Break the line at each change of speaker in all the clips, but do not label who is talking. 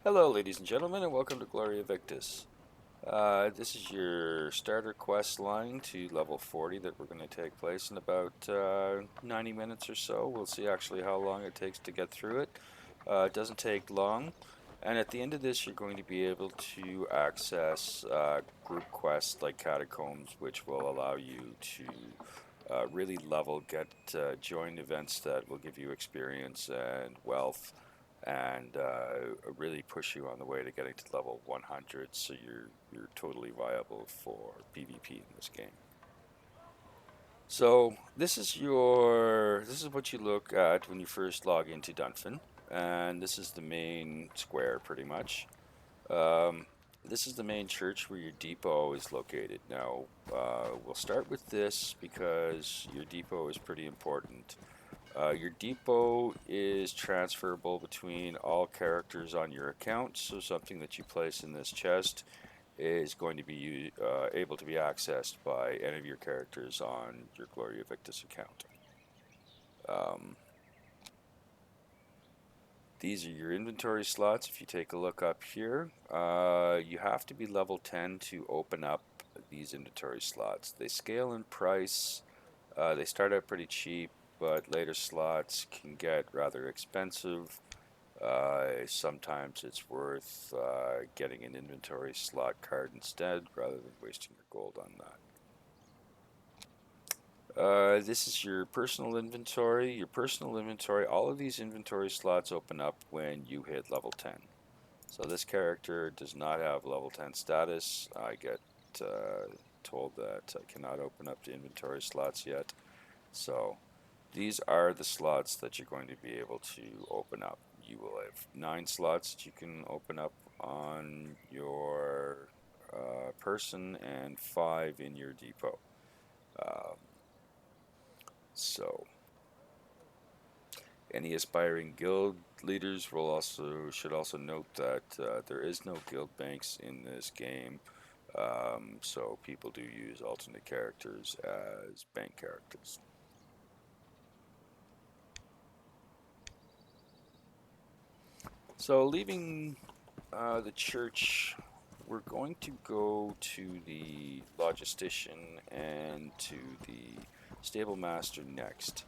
Hello, ladies and gentlemen, and welcome to Gloria Victis. This is your starter quest line to level 40 that we're going to take place in about 90 minutes or so. We'll see actually how long it takes to get through it. It doesn't take long, and at the end of this, you're going to be able to access group quests like Catacombs, which will allow you to really level, get join events that will give you experience and wealth and really push you on the way to getting to level 100, so you're totally viable for PvP in this game. So this is what you look at when you first log into Dunfin, and this is the main square pretty much. Um, this is the main church where your depot is located. Now, we'll start with this because your depot is pretty important. Your depot is transferable between all characters on your account, so something that you place in this chest is going to be able to be accessed by any of your characters on your Gloria Victis account. Um, these are your inventory slots. If you take a look up here, you have to be level 10 to open up these inventory slots. They scale in price. They start out pretty cheap, but later slots can get rather expensive. Sometimes it's worth getting an inventory slot card instead rather than wasting your gold on that. This is your personal inventory. Your personal inventory, all of these inventory slots open up when you hit level 10. So this character does not have level 10 status. I get told that I cannot open up the inventory slots yet. So these are the slots that you're going to be able to open up. You will have 9 slots that you can open up on your person and 5 in your depot. Um, so any aspiring guild leaders will also should also note that there is no guild banks in this game. So people do use alternate characters as bank characters. So leaving the church, we're going to go to the logistician and to the stable master next.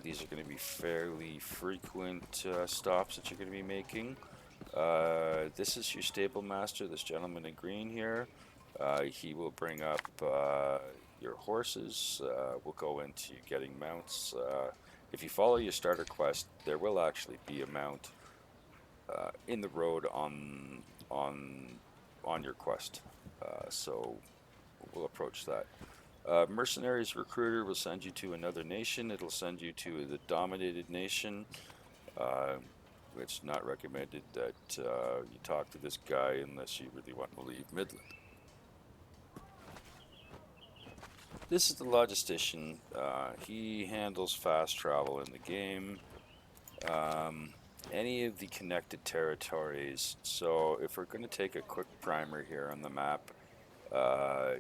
These are going to be fairly frequent stops that you're going to be making. This is your stable master, this gentleman in green here. He will bring up your horses. We'll go into getting mounts. If you follow your starter quest, there will actually be a mount in the road on on your quest. So we'll approach that. Mercenaries recruiter will send you to another nation. It'll send you to the dominated nation. Uh, it's not recommended that you talk to this guy unless you really want to leave Midland. This is the logistician. He handles fast travel in the game. Um, any of the connected territories. So if we're going to take a quick primer here on the map, uh,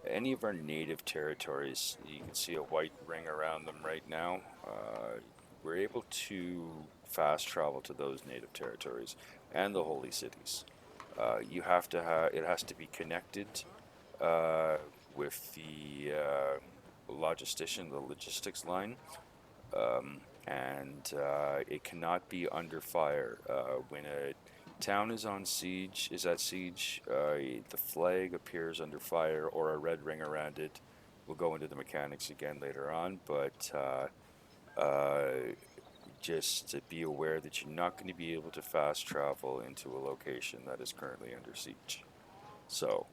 any of our native territories, you can see a white ring around them right now. We're able to fast travel to those native territories and the holy cities. You have to have it has to be connected uh, with the logistician, the logistics line, and it cannot be under fire. When a town is on siege, is at siege, the flag appears under fire or a red ring around it. We'll go into the mechanics again later on, but just to be aware that you're not going to be able to fast travel into a location that is currently under siege. So,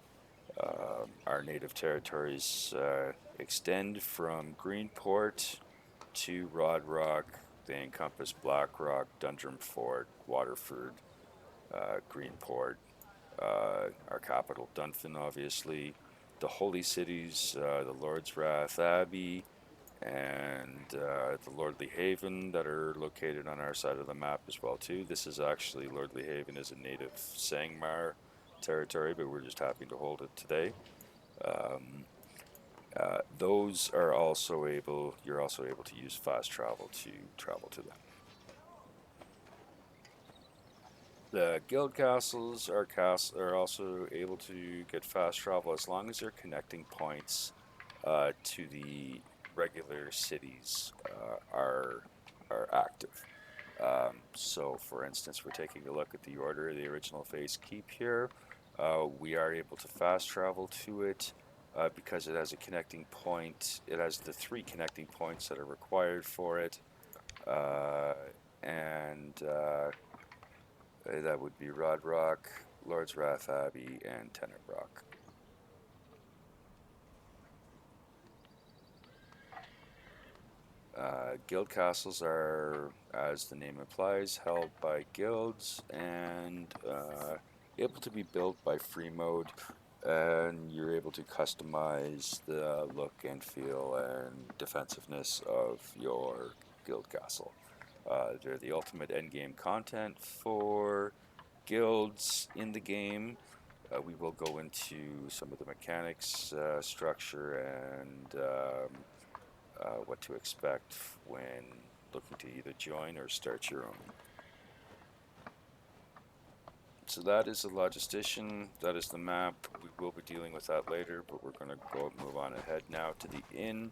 our native territories extend from Greenport to Rod Rock. They encompass Black Rock, Dundrum Fort, Waterford, Greenport, our capital, Dunfin, obviously, the holy cities, the Lord's Wrath Abbey, and the Lordly Haven that are located on our side of the map as well too. This is actually Lordly Haven is a native Sangmar territory, but we're just happy to hold it today. Um, those are also able. You're also able to use fast travel to travel to them. The guild castles are also able to get fast travel as long as their connecting points to the regular cities are active. So, for instance, we're taking a look at the Order of the Original Face Keep here. We are able to fast travel to it because it has a connecting point. It has the three connecting points that are required for it, uh, and that would be Rod Rock, Lord's Wrath Abbey, and Tenant Rock. Guild castles are, as the name implies, held by guilds and able to be built by free mode, and you're able to customize the look and feel and defensiveness of your guild castle. They're the ultimate endgame content for guilds in the game. We will go into some of the mechanics, structure, and what to expect when looking to either join or start your own. So that is the logistician, that is the map. We will be dealing with that later, but we're going to move on ahead now to the inn.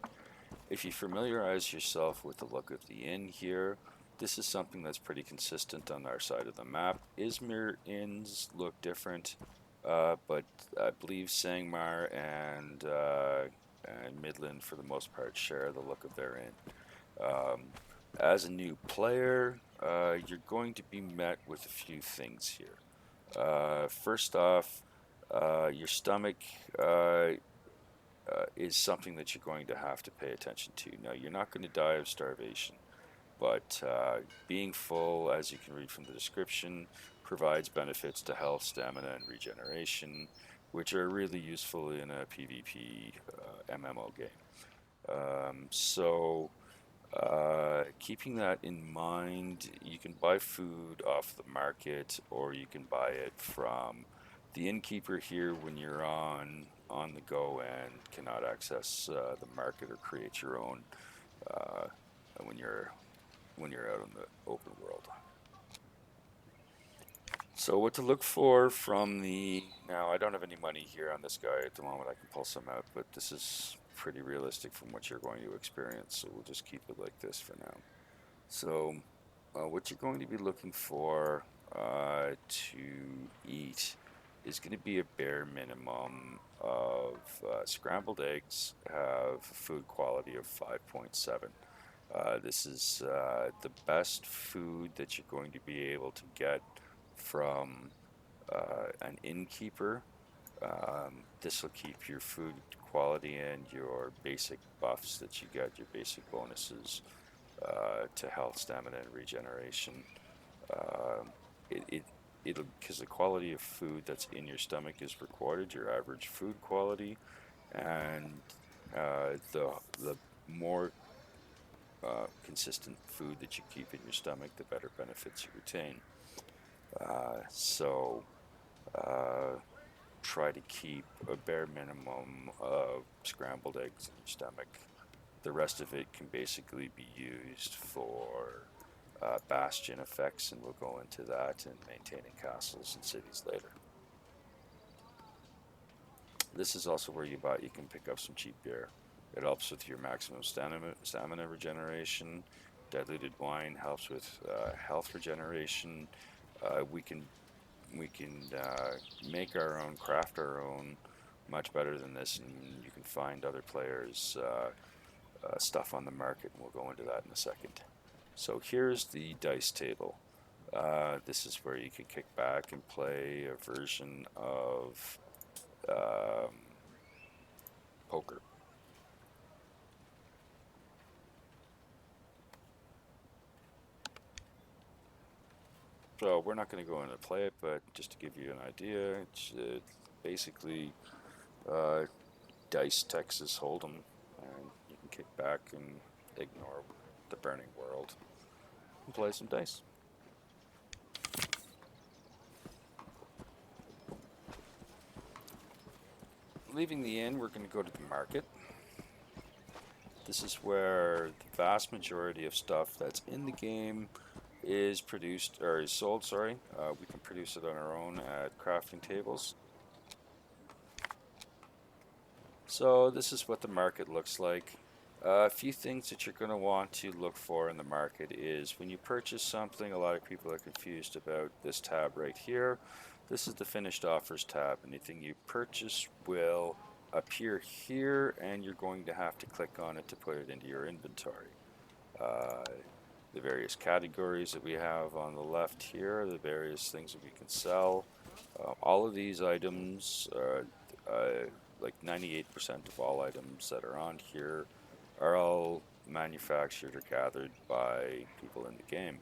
If you familiarize yourself with the look of the inn here, this is something that's pretty consistent on our side of the map. Izmir inns look different, but I believe Sangmar and Midland, for the most part, share the look of their inn. Um, as a new player, you're going to be met with a few things here. First off, your stomach is something that you're going to have to pay attention to. Now, you're not going to die of starvation, but being full, as you can read from the description, provides benefits to health, stamina, and regeneration, which are really useful in a PvP MMO game. Keeping that in mind, you can buy food off the market, or you can buy it from the innkeeper here when you're on the go and cannot access the market or create your own uh, when you're out in the open world. So what to look for from the now I don't have any money here on this guy at the moment. I can pull some out, but this is pretty realistic from what you're going to experience. So we'll just keep it like this for now. So, what you're going to be looking for to eat is going to be a bare minimum of scrambled eggs have food quality of 5.7. This is the best food that you're going to be able to get from an innkeeper. This will keep your food quality and your basic buffs that you get, your basic bonuses to health, stamina, and regeneration. Um, it, it it'll because the quality of food that's in your stomach is recorded, your average food quality, and the more consistent food that you keep in your stomach, the better benefits you retain. So uh, try to keep a bare minimum of scrambled eggs in your stomach. The rest of it can basically be used for bastion effects, and we'll go into that and maintaining castles and cities later. This is also where you can pick up some cheap beer. It helps with your maximum stamina regeneration. Diluted wine helps with health regeneration. We can make our own, craft our own, much better than this, and you can find other players' stuff on the market, and we'll go into that in a second. So here's the dice table. This is where you can kick back and play a version of um, poker. So we're not going to go into play it, but just to give you an idea, it's basically uh, dice Texas Hold'em, and you can kick back and ignore the burning world and play some dice. Leaving the inn, we're going to go to the market. This is where the vast majority of stuff that's in the game is produced or is sold, sorry. We can produce it on our own at crafting tables. So this is what the market looks like. A few things that you're going to want to look for in the market is when you purchase something, a lot of people are confused about this tab right here. This is the finished offers tab. Anything you purchase will appear here, and you're going to have to click on it to put it into your inventory. Uh, the various categories that we have on the left here, the various things that we can sell. All of these items, like 98% of all items that are on here, are all manufactured or gathered by people in the game.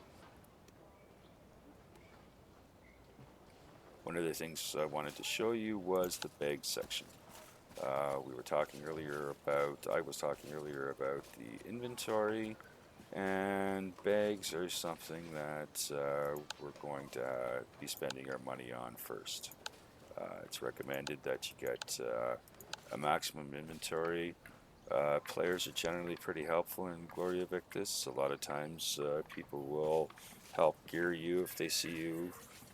One of the things I wanted to show you was the bag section. We were talking earlier about, I was talking earlier about the inventory, and bags are something that we're going to be spending our money on first. It's recommended that you get a maximum inventory. Players are generally pretty helpful in Gloria Victis. A lot of times people will help gear you if they see you.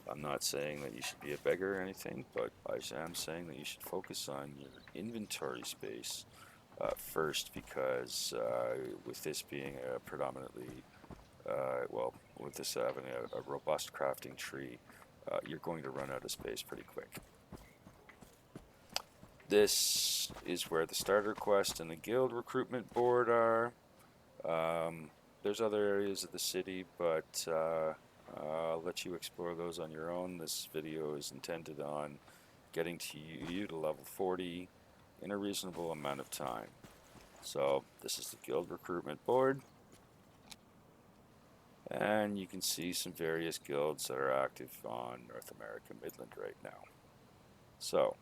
I'm not saying that you should be a beggar or anything, but I am saying that you should focus on your inventory space first, because with this being a predominantly, well, with this having a robust crafting tree, you're going to run out of space pretty quick. This is where the starter quest and the guild recruitment board are. There's other areas of the city, but I'll let you explore those on your own. This video is intended on getting to you to level 40 in a reasonable amount of time. So this is the guild recruitment board, and you can see some various guilds that are active on North America Midland right now. So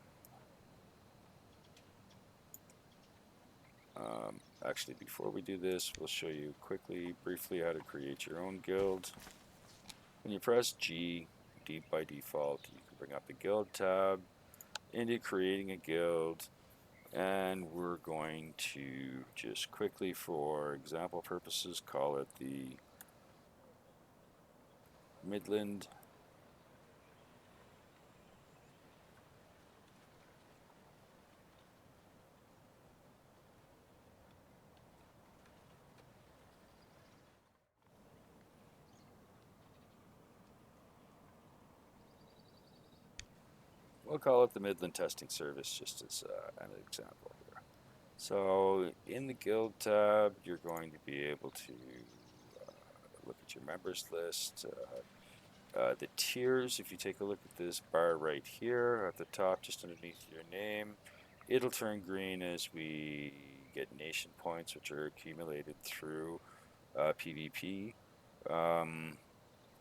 actually, before we do this, we'll show you quickly, briefly, how to create your own guild. When you press G, by default, you can bring up the guild tab into creating a guild, and we're going to just quickly, for example purposes, call it the Midland we'll call it the Midland Testing Service, just as an example here. So in the guild tab, you're going to be able to look at your members list. The tiers, if you take a look at this bar right here at the top, just underneath your name, it'll turn green as we get nation points, which are accumulated through PvP. Um,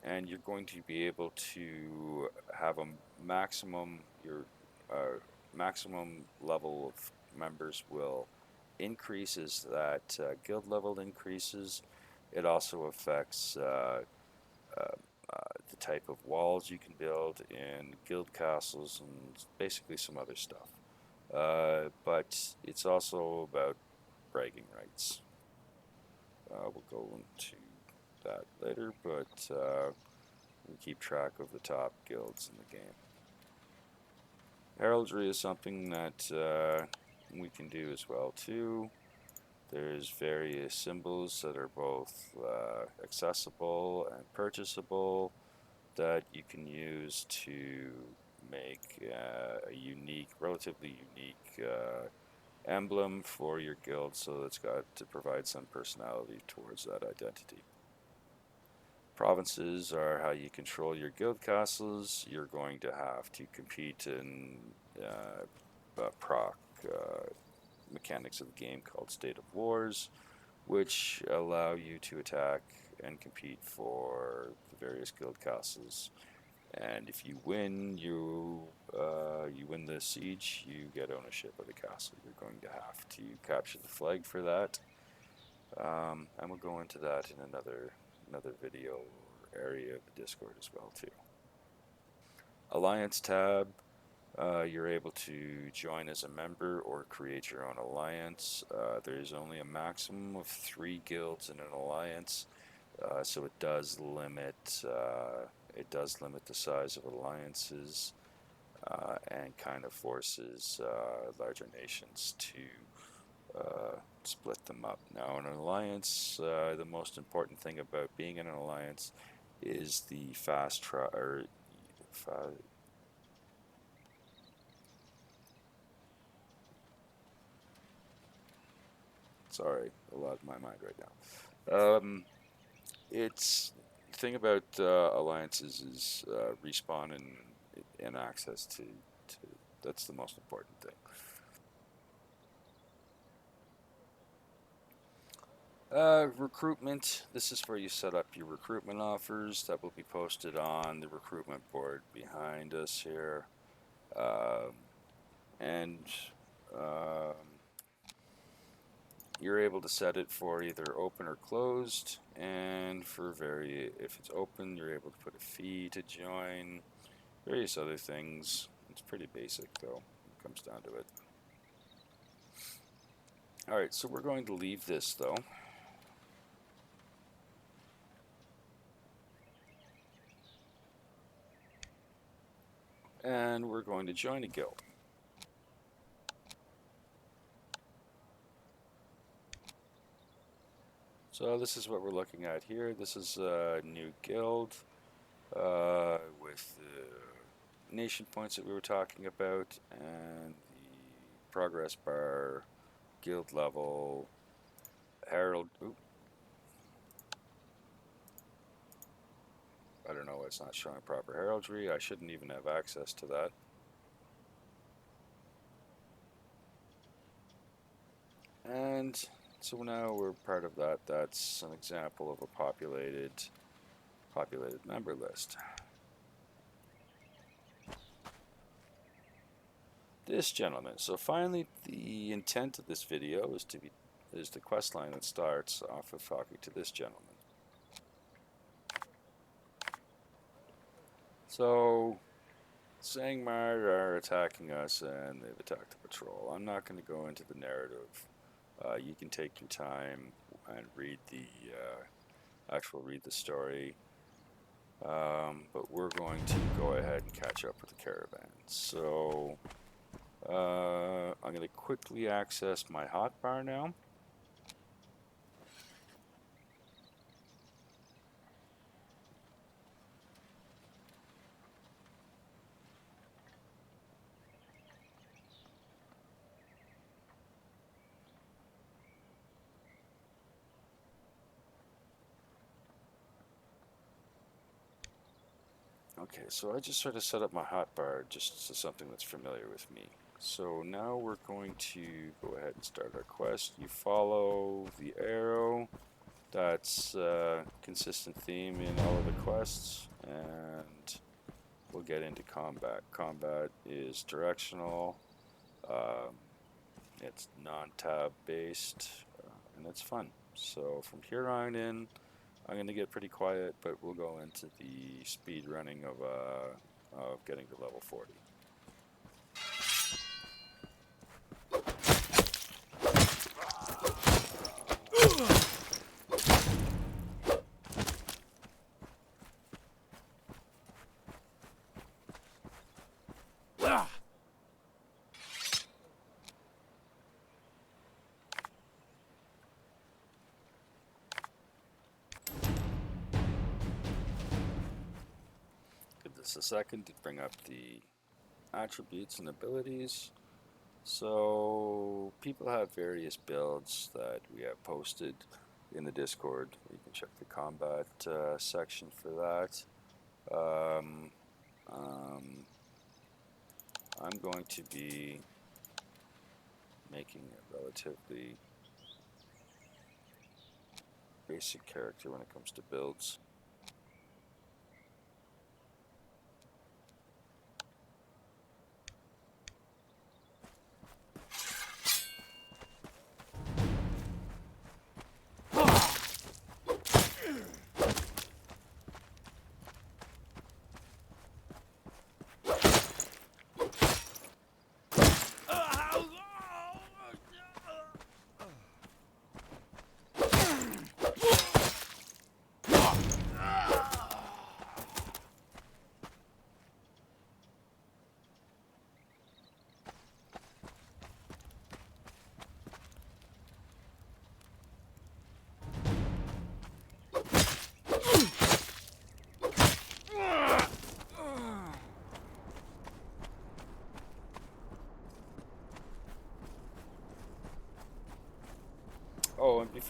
and you're going to be able to have a maximum, your maximum level of members will increase as that guild level increases. It also affects uh, the type of walls you can build in guild castles and basically some other stuff. But it's also about bragging rights. We'll go into that later, but we keep track of the top guilds in the game. Heraldry is something that we can do as well too. There's various symbols that are both accessible and purchasable that you can use to make a unique, relatively unique emblem for your guild, so it's got to provide some personality towards that identity. Provinces are how you control your guild castles. You're going to have to compete in proc mechanics of the game called State of Wars, which allow you to attack and compete for the various guild castles. And if you win, you win the siege, you get ownership of the castle. You're going to have to capture the flag for that, and we'll go into that in another video or area of the Discord as well too. Alliance tab. You're able to join as a member or create your own alliance. There's only a maximum of 3 guilds in an alliance. So it does limit the size of alliances, and kind of forces larger nations to split them up. Now, in an alliance, the most important thing about being in an alliance is the fast tra- or fa- sorry, a lot in my mind right now. It's the thing about alliances is respawn and access to that's the most important thing. Recruitment. This is where you set up your recruitment offers that will be posted on the recruitment board behind us here. Um, and um, you're able to set it for either open or closed. And if it's open, you're able to put a fee to join, various other things. It's pretty basic though, it comes down to it. Alright, so we're going to leave this though. And we're going to join a guild. So this is what we're looking at here. This is a new guild with the nation points that we were talking about, and the progress bar, guild level, herald. Oop, I don't know why it's not showing proper heraldry. I shouldn't even have access to that. And so now we're part of that. That's an example of a populated member list. This gentleman. So finally, the intent of this video is the quest line that starts off of talking to this gentleman. So Sangmar are attacking us, and they've attacked the patrol. I'm not going to go into the narrative. You can take your time and read the story. But we're going to go ahead and catch up with the caravan. So I'm going to quickly access my hotbar now. Okay, so I just sort of set up my hotbar just to something that's familiar with me. So now we're going to go ahead and start our quest. You follow the arrow. That's a consistent theme in all of the quests, and we'll get into combat. Combat is directional, um, it's non-tab based, and it's fun. So from here on in, I'm going to get pretty quiet, but we'll go into the speed running of getting to level 40. Give this a second to bring up the attributes and abilities. So people have various builds that we have posted in the Discord. You can check the combat section for that. Um, um, I'm going to be making a relatively basic character when it comes to builds.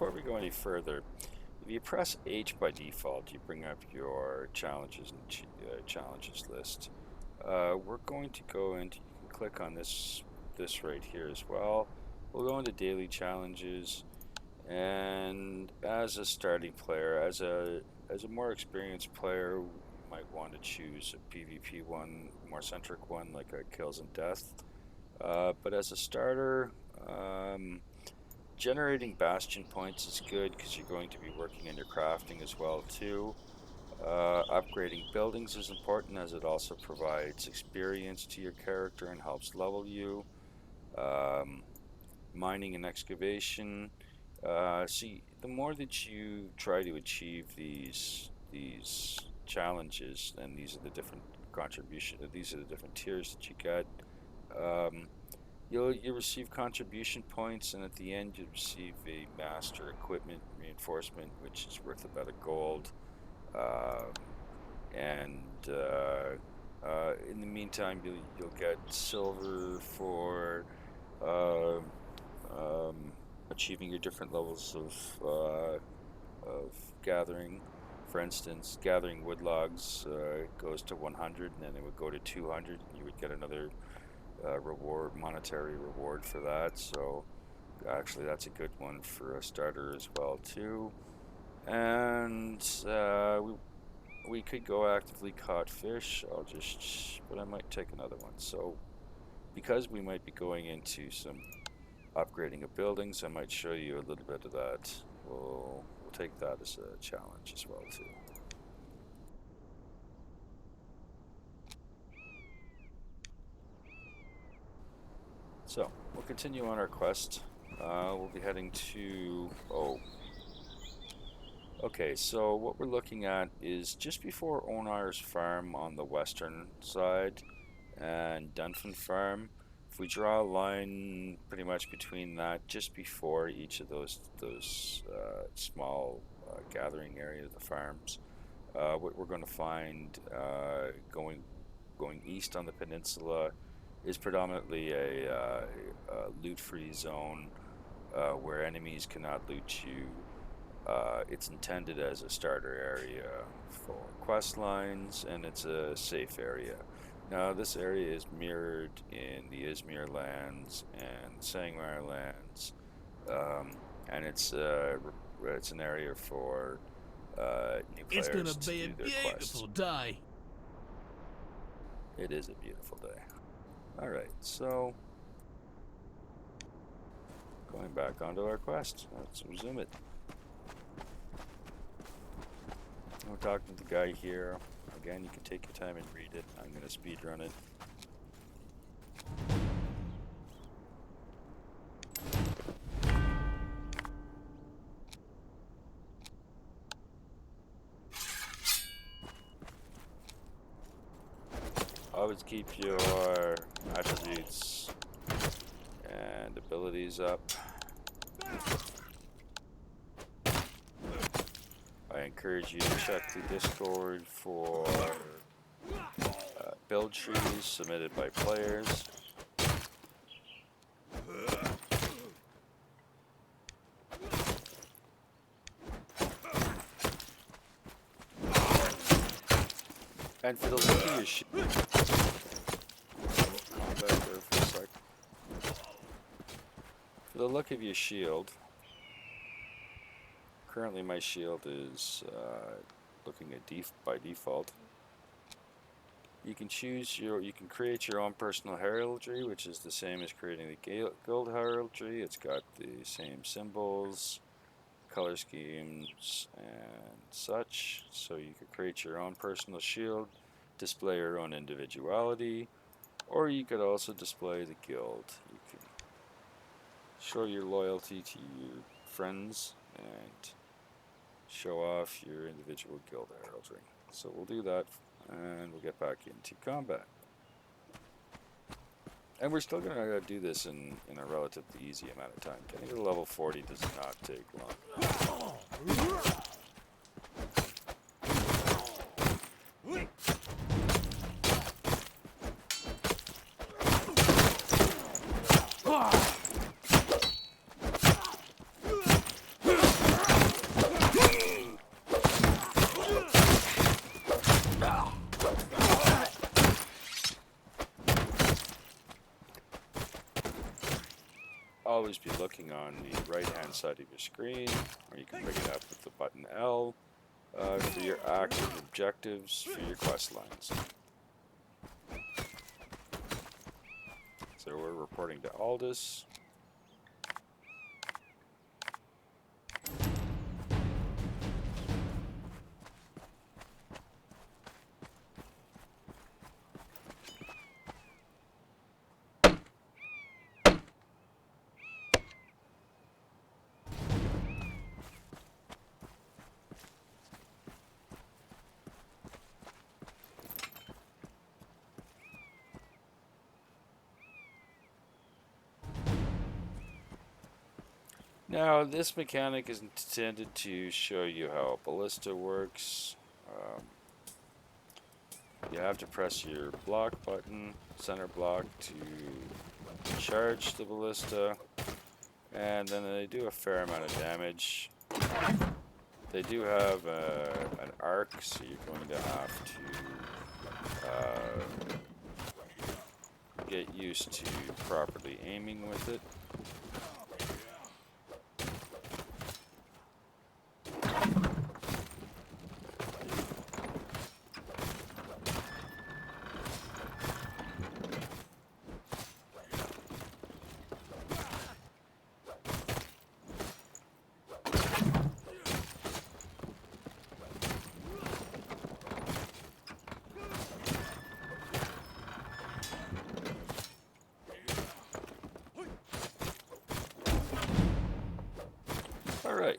before we go any further, if you press H by default, you bring up your challenges and challenges list. We're going to go into, you can click on this right here as well. We'll go into daily challenges, and as a starting player, as a more experienced player, you might want to choose a PvP one, more centric one like a kills and death. But as a starter, generating bastion points is good because you're going to be working on your crafting as well too. Upgrading buildings is important as it also provides experience to your character and helps level you. Mining and excavation. See, the more that you try to achieve these challenges, and these are the different these are the different tiers that you get. Um, you'll receive contribution points, and at the end you receive a master equipment reinforcement, which is worth about a gold. Um, and in the meantime, you'll get silver for uh, achieving your different levels of gathering. For instance, gathering wood logs goes to 100, and then it would go to 200, and you would get another monetary reward for that. So actually, that's a good one for a starter as well too. And we could go actively caught fish. But I might take another one. So because we might be going into some upgrading of buildings, I might show you a little bit of that. We'll take that as a challenge as well too. So we'll continue on our quest. We'll be heading to okay, so what we're looking at is just before Onar's farm on the western side and Dunfin Farm. If we draw a line pretty much between that, just before each of those small gathering area of the farms, what we're going to find going east on the peninsula is predominantly a loot-free zone where enemies cannot loot you. It's intended as a starter area for quest lines, and it's a safe area. Now, this area is mirrored in the Izmir lands and Sangmar lands, and it's an area for new players to do their quests. It's gonna be a beautiful day. It is a beautiful day. All right, so going back onto our quest, let's resume it. We're talking to the guy here. Again, you can take your time and read it. I'm going to speed run it. Always keep your attributes and abilities up. I encourage you to check the Discord for build trees submitted by players. And for the look of your shield, for the look of your shield, currently my shield is looking at by default. You can create your own personal heraldry, which is the same as creating the guild heraldry. It's got the same symbols, color schemes, and such. So you could create your own personal shield, display your own individuality, or you could also display the guild. You can show your loyalty to your friends and show off your individual guild heraldry. So we'll do that, and we'll get back into combat. And we're still going to do this in a relatively easy amount of time. Getting to level 40 does not take long. always be looking on the right-hand side of your screen, or you can bring it up with the button L for your active objectives for your quest lines. So we're reporting to Aldous. Now, this mechanic is intended to show you how a ballista works. You have to press your block button, center block, to charge the ballista, and then they do a fair amount of damage. They do have an arc, so you're going to have to get used to properly aiming with it. All right.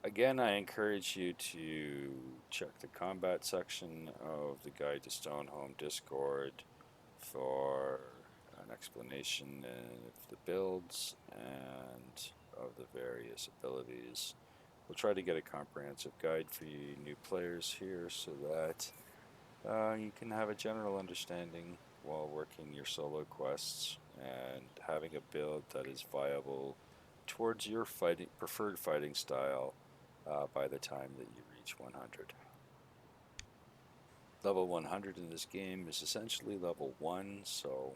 Again, I encourage you to check the combat section of the Guide to Stonehome Discord for an explanation of the builds and of the various abilities. We'll try to get a comprehensive guide for you new players here so that you can have a general understanding while working your solo quests and having a build that is viable towards your preferred fighting style by the time that you reach 100. Level 100 in this game is essentially level 1, so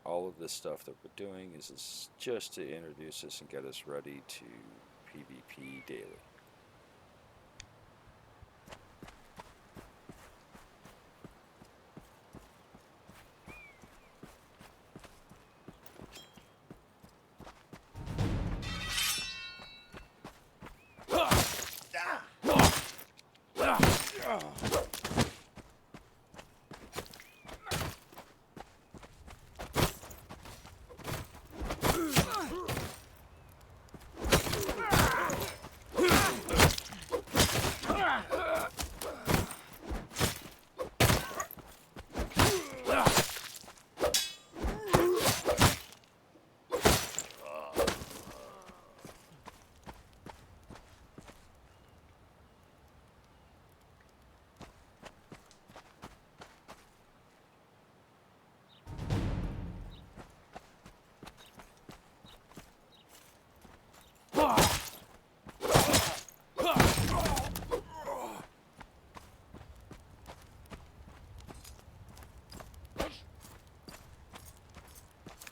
all of this stuff that we're doing is just to introduce us and get us ready to PvP daily.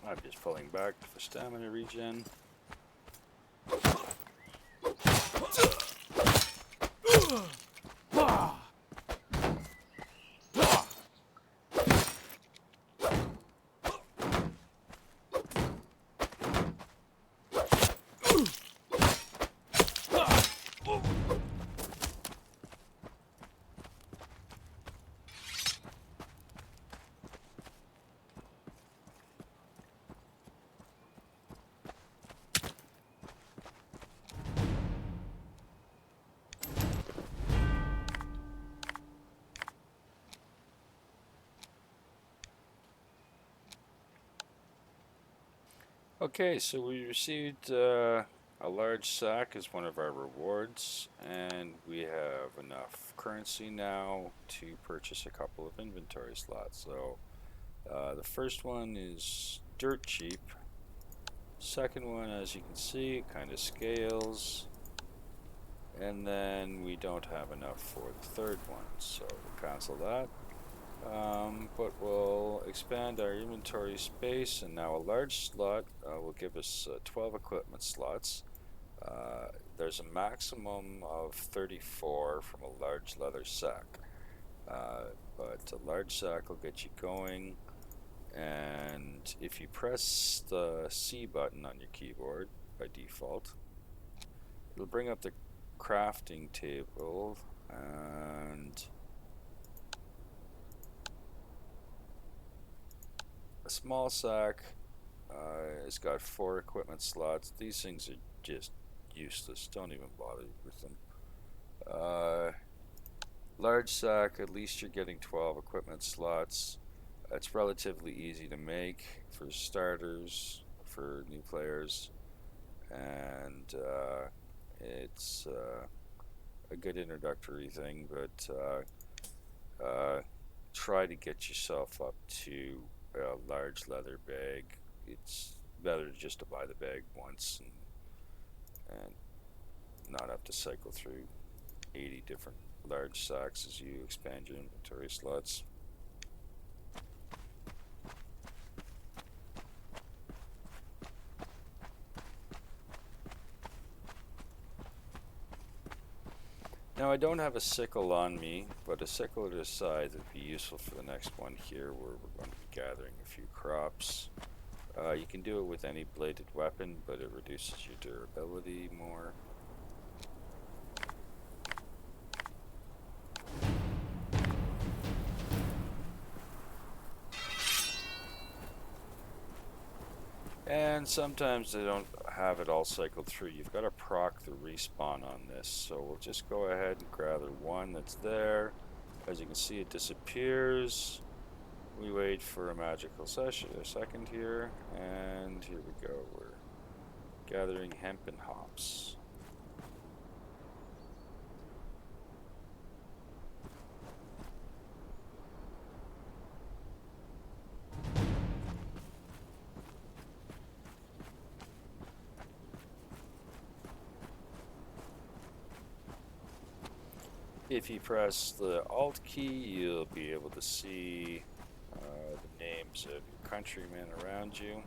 I'm just pulling back for stamina regen. Okay, so we received a large sack as one of our rewards, and we have enough currency now to purchase a couple of inventory slots. So the first one is dirt cheap. Second one, as you can see, it kind of scales. And then we don't have enough for the third one, so we'll cancel that. But we'll expand our inventory space, and now a large slot will give us 12 equipment slots. There's a maximum of 34 from a large leather sack, but a large sack will get you going. And if you press the C button on your keyboard by default, it'll bring up the crafting table, and a small sack has got 4 equipment slots. These things are just useless. Don't even bother with them. Large sack, at least you're getting 12 equipment slots. It's relatively easy to make for starters, for new players, and it's a good introductory thing, but try to get yourself up to a large leather bag. It's better just to buy the bag once and not have to cycle through 80 different large sacks as you expand your inventory slots. Now I don't have a sickle on me, but a sickle at the side would be useful for the next one here, where we're going to be gathering a few crops. You can do it with any bladed weapon, but it reduces your durability more. And sometimes they don't have it all cycled through. You've got to proc the respawn on this. So we'll just go ahead and grab the one that's there. As you can see, it disappears. We wait for a magical second here, and here we go. We're gathering hemp and hops. If you press the Alt key, you'll be able to see the names of your countrymen around you.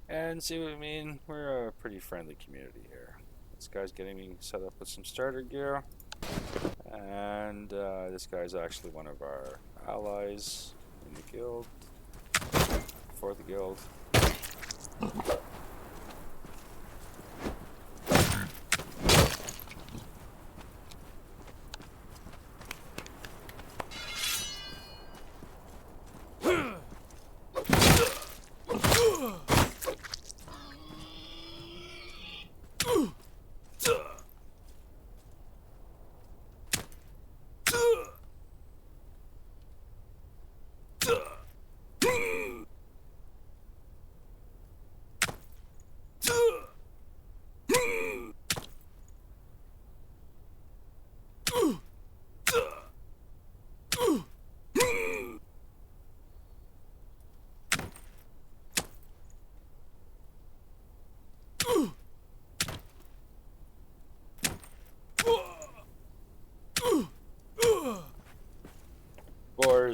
And see what I mean? We're a pretty friendly community here. This guy's getting me set up with some starter gear. And this guy's actually one of our allies in the guild. For the guild.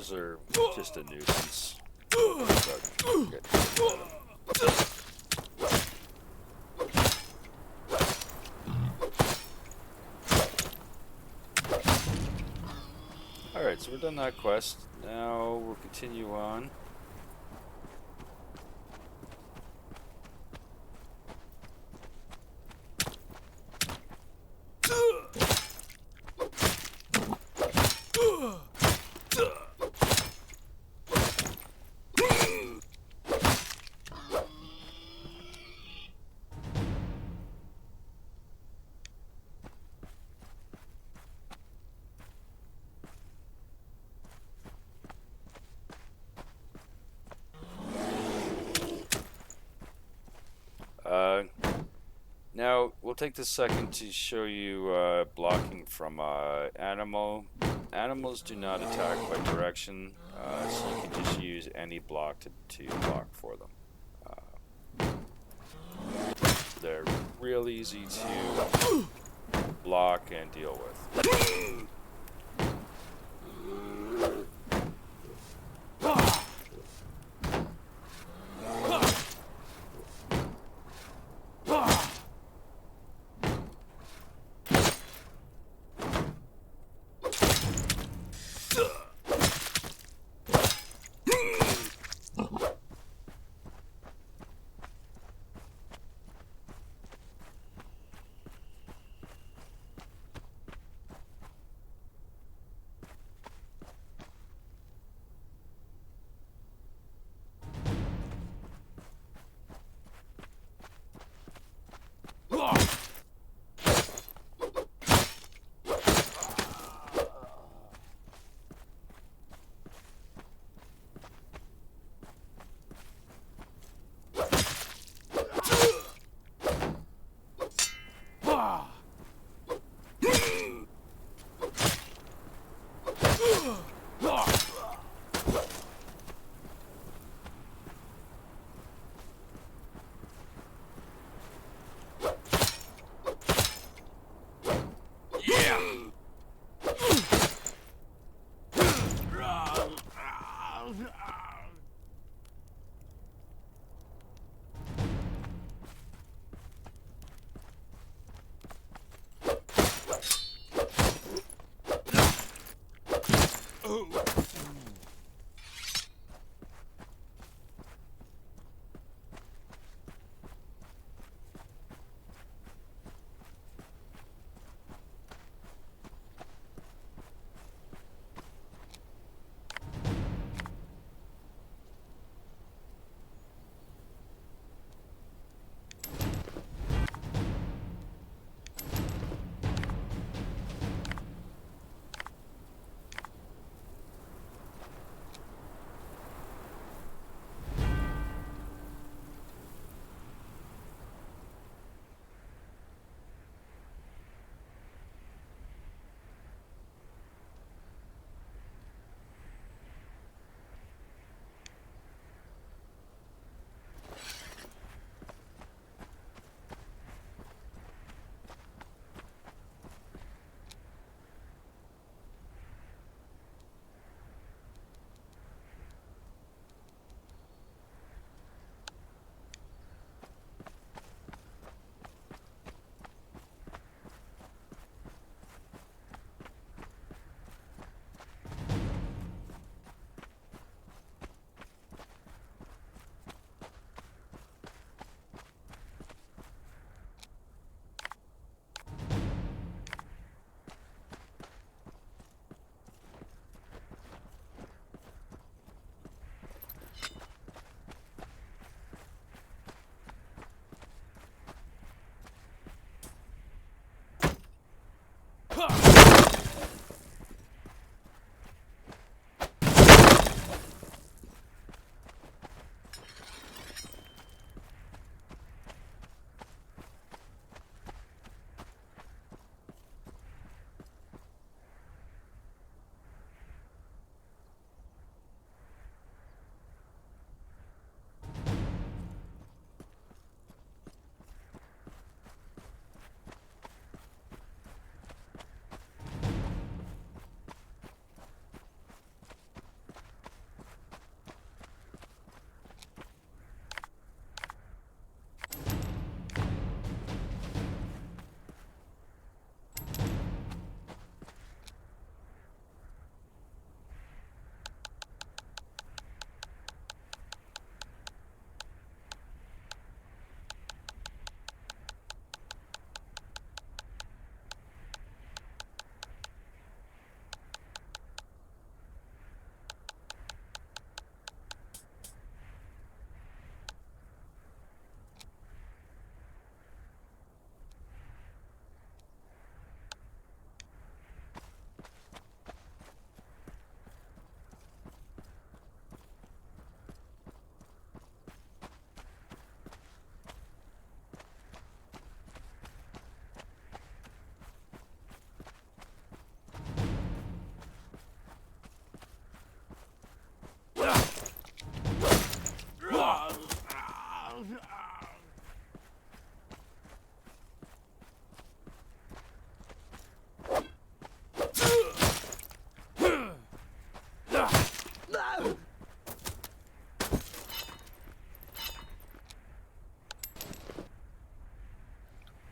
Spiders are just a nuisance. Alright, so we're done that quest. Now we'll continue on. Now, we'll take this second to show you blocking from animal. Animals do not attack by direction, so you can just use any block to block for them. They're real easy to block and deal with.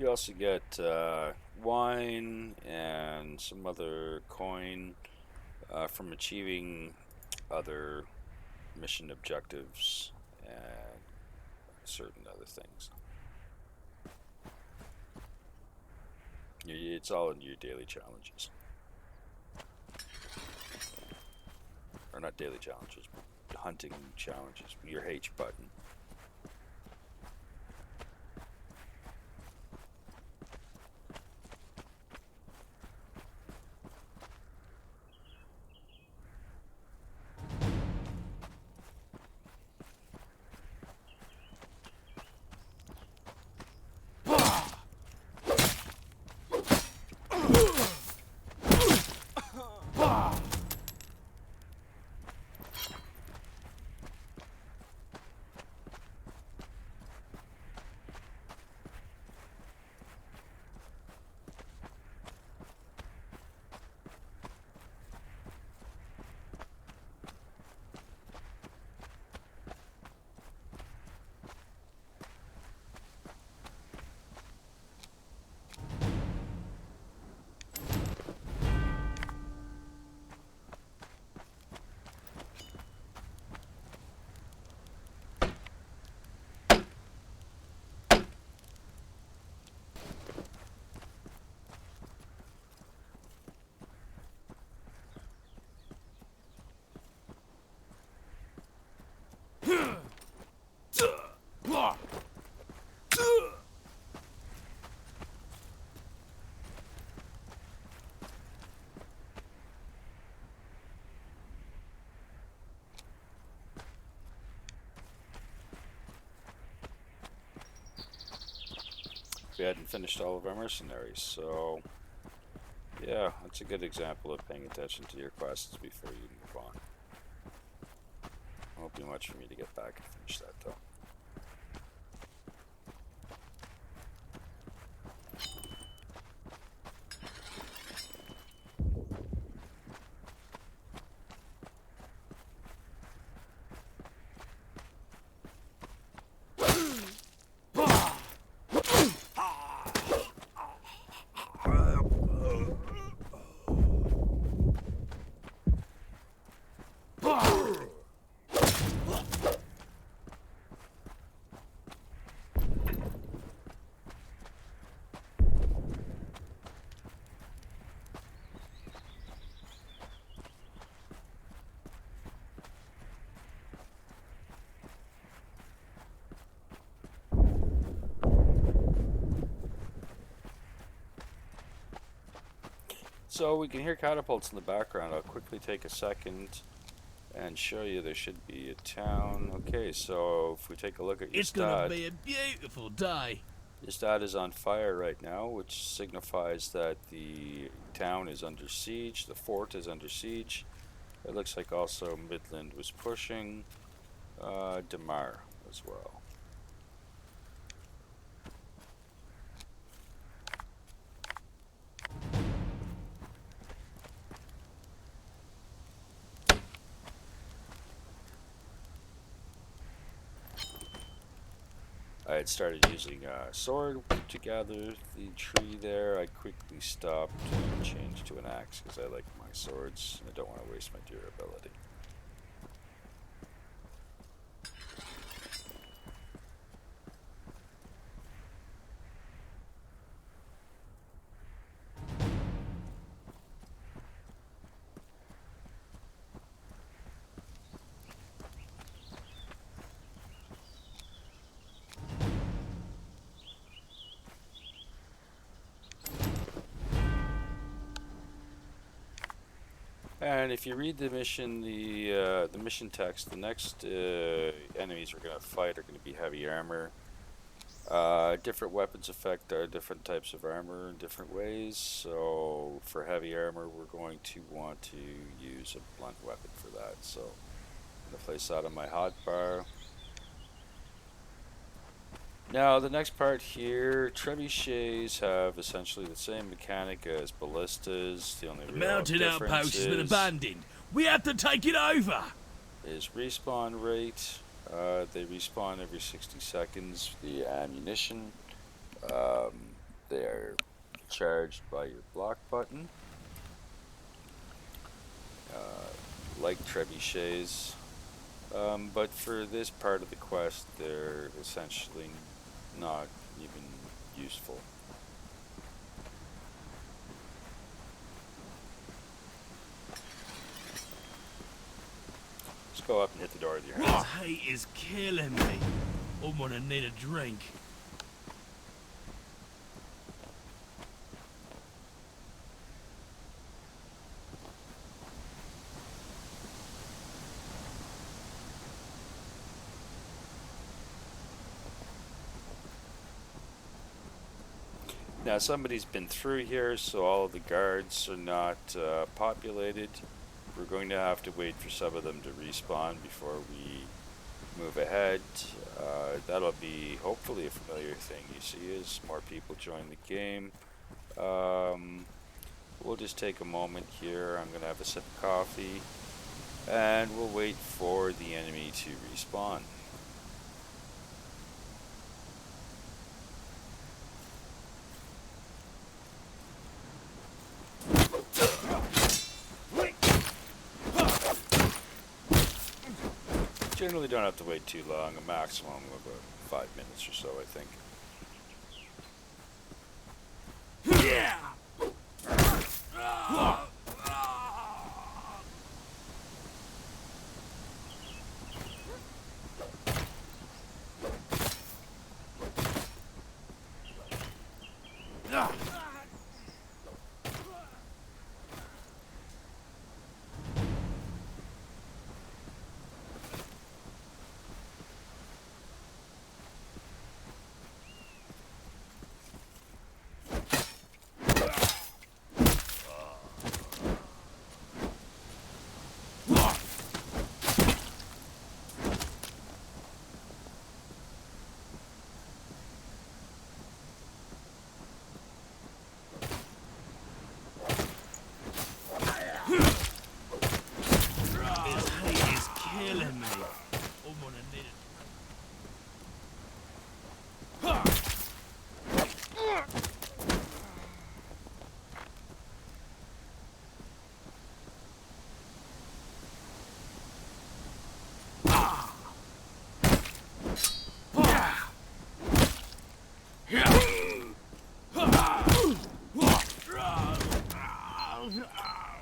You also get wine and some other coin from achieving other mission objectives and certain other things. It's all in your daily challenges. Or not daily challenges, but hunting challenges. Your H button. We hadn't finished all of our mercenaries, so yeah, that's a good example of paying attention to your quests before you move on. Won't be much for me to get back and finish that though. So we can hear catapults in the background. I'll quickly take a second and show you there should be a town. Okay, so if we take a look at your
It's gonna be a beautiful day.
Your stat is on fire right now, which signifies that the town is under siege, the fort is under siege. It looks like also Midland was pushing Damar as well. I had started using a sword to gather the tree there. I quickly stopped and changed to an axe because I like my swords and I don't want to waste my durability. And if you read the mission, the mission text, the next enemies we're gonna fight are gonna be heavy armor. Different weapons affect different types of armor in different ways. So for heavy armor, we're going to want to use a blunt weapon for that. So I'm gonna place that on my hotbar. Now the next part here, trebuchets have essentially the same mechanic as ballistas. The only
The
real
mountain
difference
outpost has been abandoned. We have to take it over.
Is respawn rate. They respawn every 60 seconds. The ammunition. charged by your block button. Like trebuchets, but for this part of the quest, they're essentially not even useful. Let's go up and hit the door with your
This
hand.
heat is killing me. I'm gonna need a drink.
Now somebody's been through here, so all of the guards are not populated. We're going to have to wait for some of them to respawn before we move ahead. That'll be hopefully a familiar thing you see as more people join the game. We'll just take a moment here. I'm going to have a sip of coffee, and we'll wait for the enemy to respawn. Generally don't have to wait too long, a maximum of about 5 minutes or so, I think.
Yeah! This heat is killing me. I'm gonna need a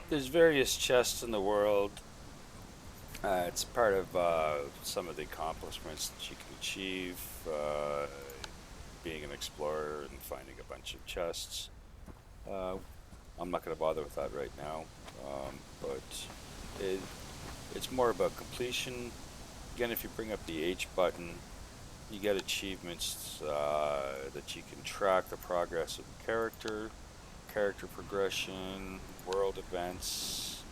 There's various chests in the world. It's part of some of the accomplishments that you can achieve being an explorer and finding a bunch of chests. I'm not going to bother with that right now, but it, it's more about completion. Again, if you bring up the H button, you get achievements that you can track the progress of the character progression, world events.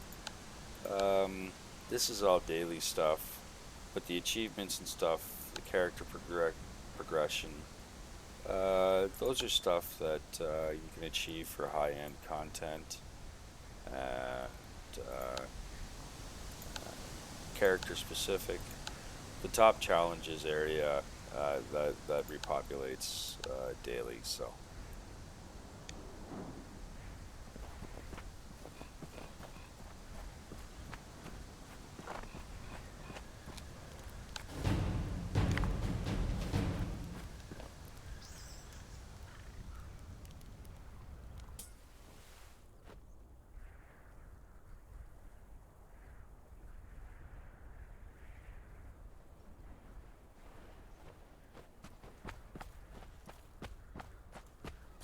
This is all daily stuff, but the achievements and stuff, the character progression, those are stuff that you can achieve for high-end content and character specific. The top challenges area that repopulates daily. So.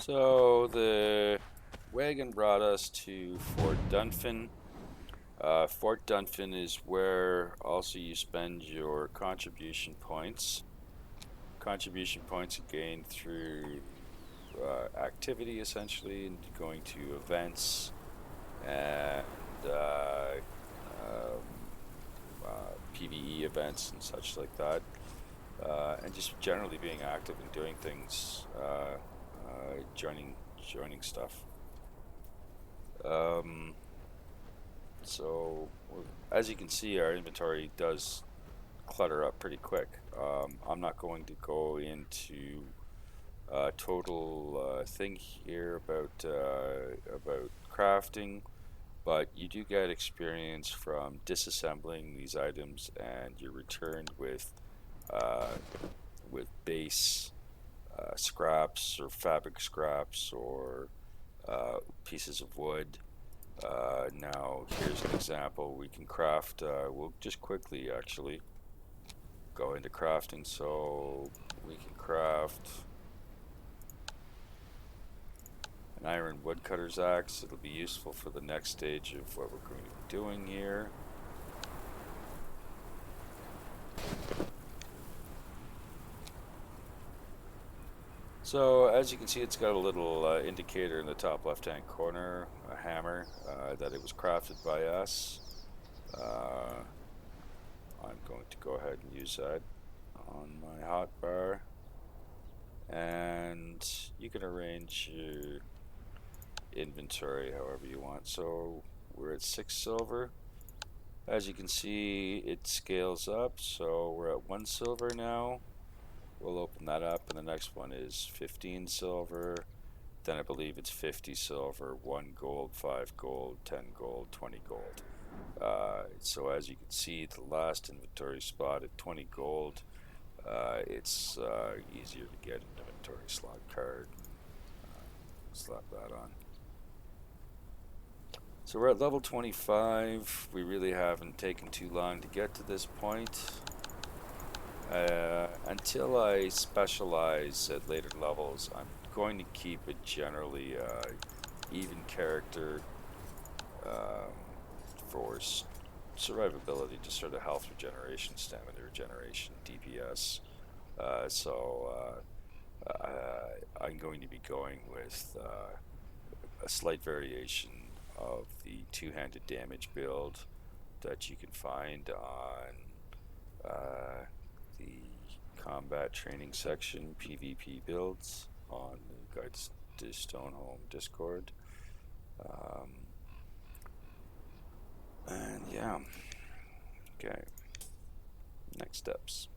So the wagon brought us to Fort Dunphin. Fort Dunphin is where also you spend your contribution points. Contribution points are gained through activity, essentially, and going to events and um, PvE events and such like that, and just generally being active and doing things, joining stuff. So as you can see, our inventory does clutter up pretty quick. I'm not going to go into total thing here about crafting, but you do get experience from disassembling these items, and you're returned uh, with base scraps or fabric scraps or pieces of wood. Now, here's an example. We can craft, we'll just quickly actually go into crafting. So we can craft an iron woodcutter's axe. It'll be useful for the next stage of what we're going to be doing here. So as you can see, it's got a little indicator in the top left-hand corner, a hammer, that it was crafted by us. I'm going to go ahead and use that on my hotbar, and you can arrange your inventory however you want. So we're at 6 silver. As you can see, it scales up, so we're at 1 silver now. We'll open that up, and the next one is 15 silver. Then I believe it's 50 silver, 1 gold, 5 gold, 10 gold, 20 gold. So as you can see, the last inventory spot at 20 gold, it's easier to get an inventory slot card. Slap that on. So we're at level 25. We really haven't taken too long to get to this point. Until I specialize at later levels, I'm going to keep it generally even character um, for survivability, just sort of health regeneration, stamina regeneration, DPS. I'm going to be going with a slight variation of the two-handed damage build that you can find on the combat training section, PvP builds on the Guides to Stoneholm Discord. And yeah, okay, next steps.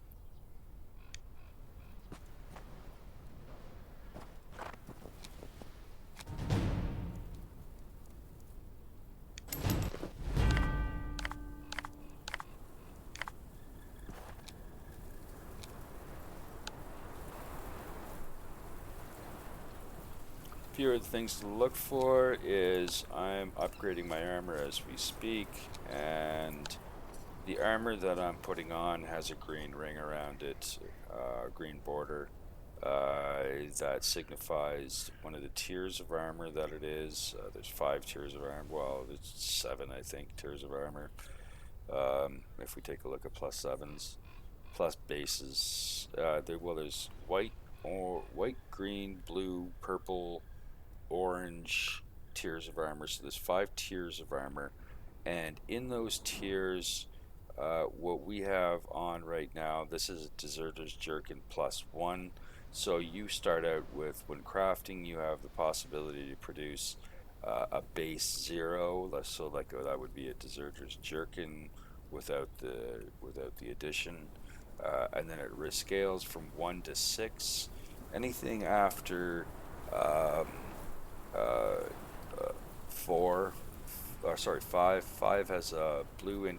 Few of the things to look for is I'm upgrading my armor as we speak, and the armor that I'm putting on has a green ring around it, green border, that signifies one of the tiers of armor that it is. There's 5 tiers of armor. Well, there's 7, I think, tiers of armor. If we take a look at plus 7s, plus bases, there's white, green, blue, purple, orange tiers of armor. So there's 5 tiers of armor, and in those tiers, what we have on right now, this is a Deserter's Jerkin +1. So you start out with, when crafting, you have the possibility to produce a base 0. So like that would be a Deserter's Jerkin without the addition, and then it scales from 1 to 6. Anything after 4, sorry, 5. 5 has a blue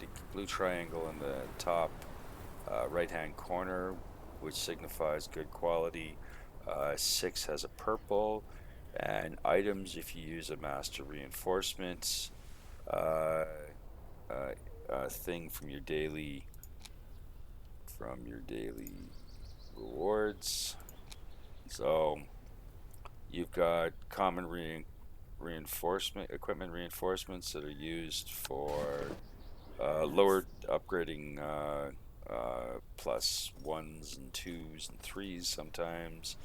triangle in the top right-hand corner, which signifies good quality. 6 has a purple, and items, if you use a master reinforcement uh, thing from your daily rewards. So you've got common equipment reinforcements that are used for lower upgrading, plus 1s and 2s and 3s sometimes,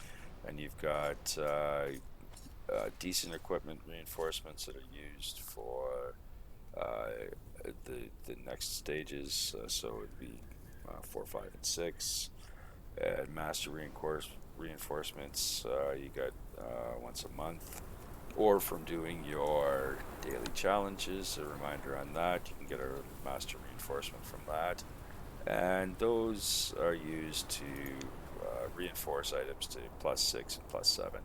and you've got decent equipment reinforcements that are used for the next stages, so it'd be 4, 5, and 6. And master reinforcements, you got once a month, or from doing your daily challenges. A reminder on that, you can get a master reinforcement from that, and those are used to reinforce items to +6 and +7.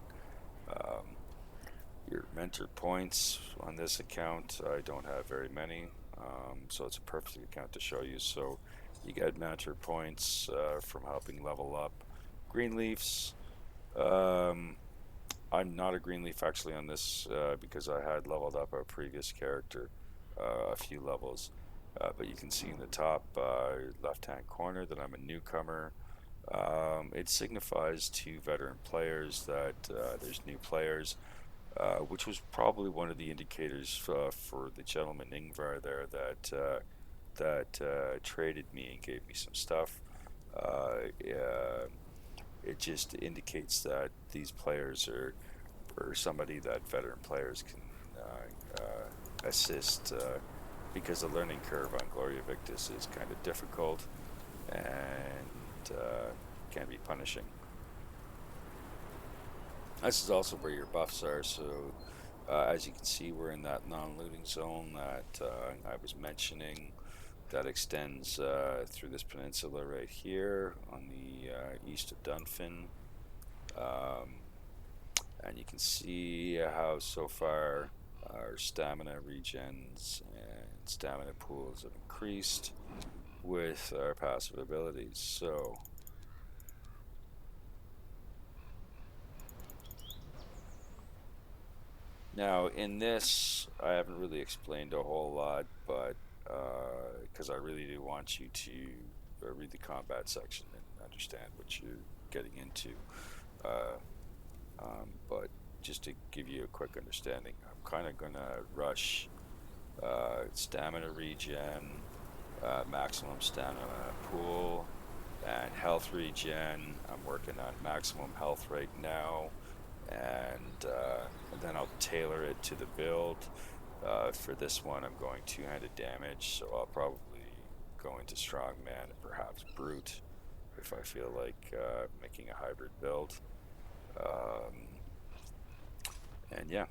Um, your mentor points on this account, I don't have very many, so it's a perfect account to show you. So you get mentor points from helping level up Greenleafs. Um, I'm not a Greenleaf actually on this because I had leveled up a previous character a few levels. But you can see in the top left-hand corner that I'm a newcomer. It signifies to veteran players that there's new players, which was probably one of the indicators for the gentleman Ingvar there that traded me and gave me some stuff. It just indicates that these players are for somebody that veteran players can assist because the learning curve on Gloria Victis is kind of difficult and can be punishing. This is also where your buffs are, so as you can see, we're in that non-looting zone that I was mentioning that extends through this peninsula right here on the east of Dunfin. Um, and you can see how so far our stamina regens and stamina pools have increased with our passive abilities. So now in this, I haven't really explained a whole lot, but because I really do want you to read the combat section and understand what you're getting into. Uh, but just to give you a quick understanding, I'm kind of gonna rush stamina regen, maximum stamina pool, and health regen. I'm working on maximum health right now, and then I'll tailor it to the build. For this one, I'm going two-handed damage, so I'll probably go into strongman and perhaps brute if I feel like making a hybrid build. Um, and yeah.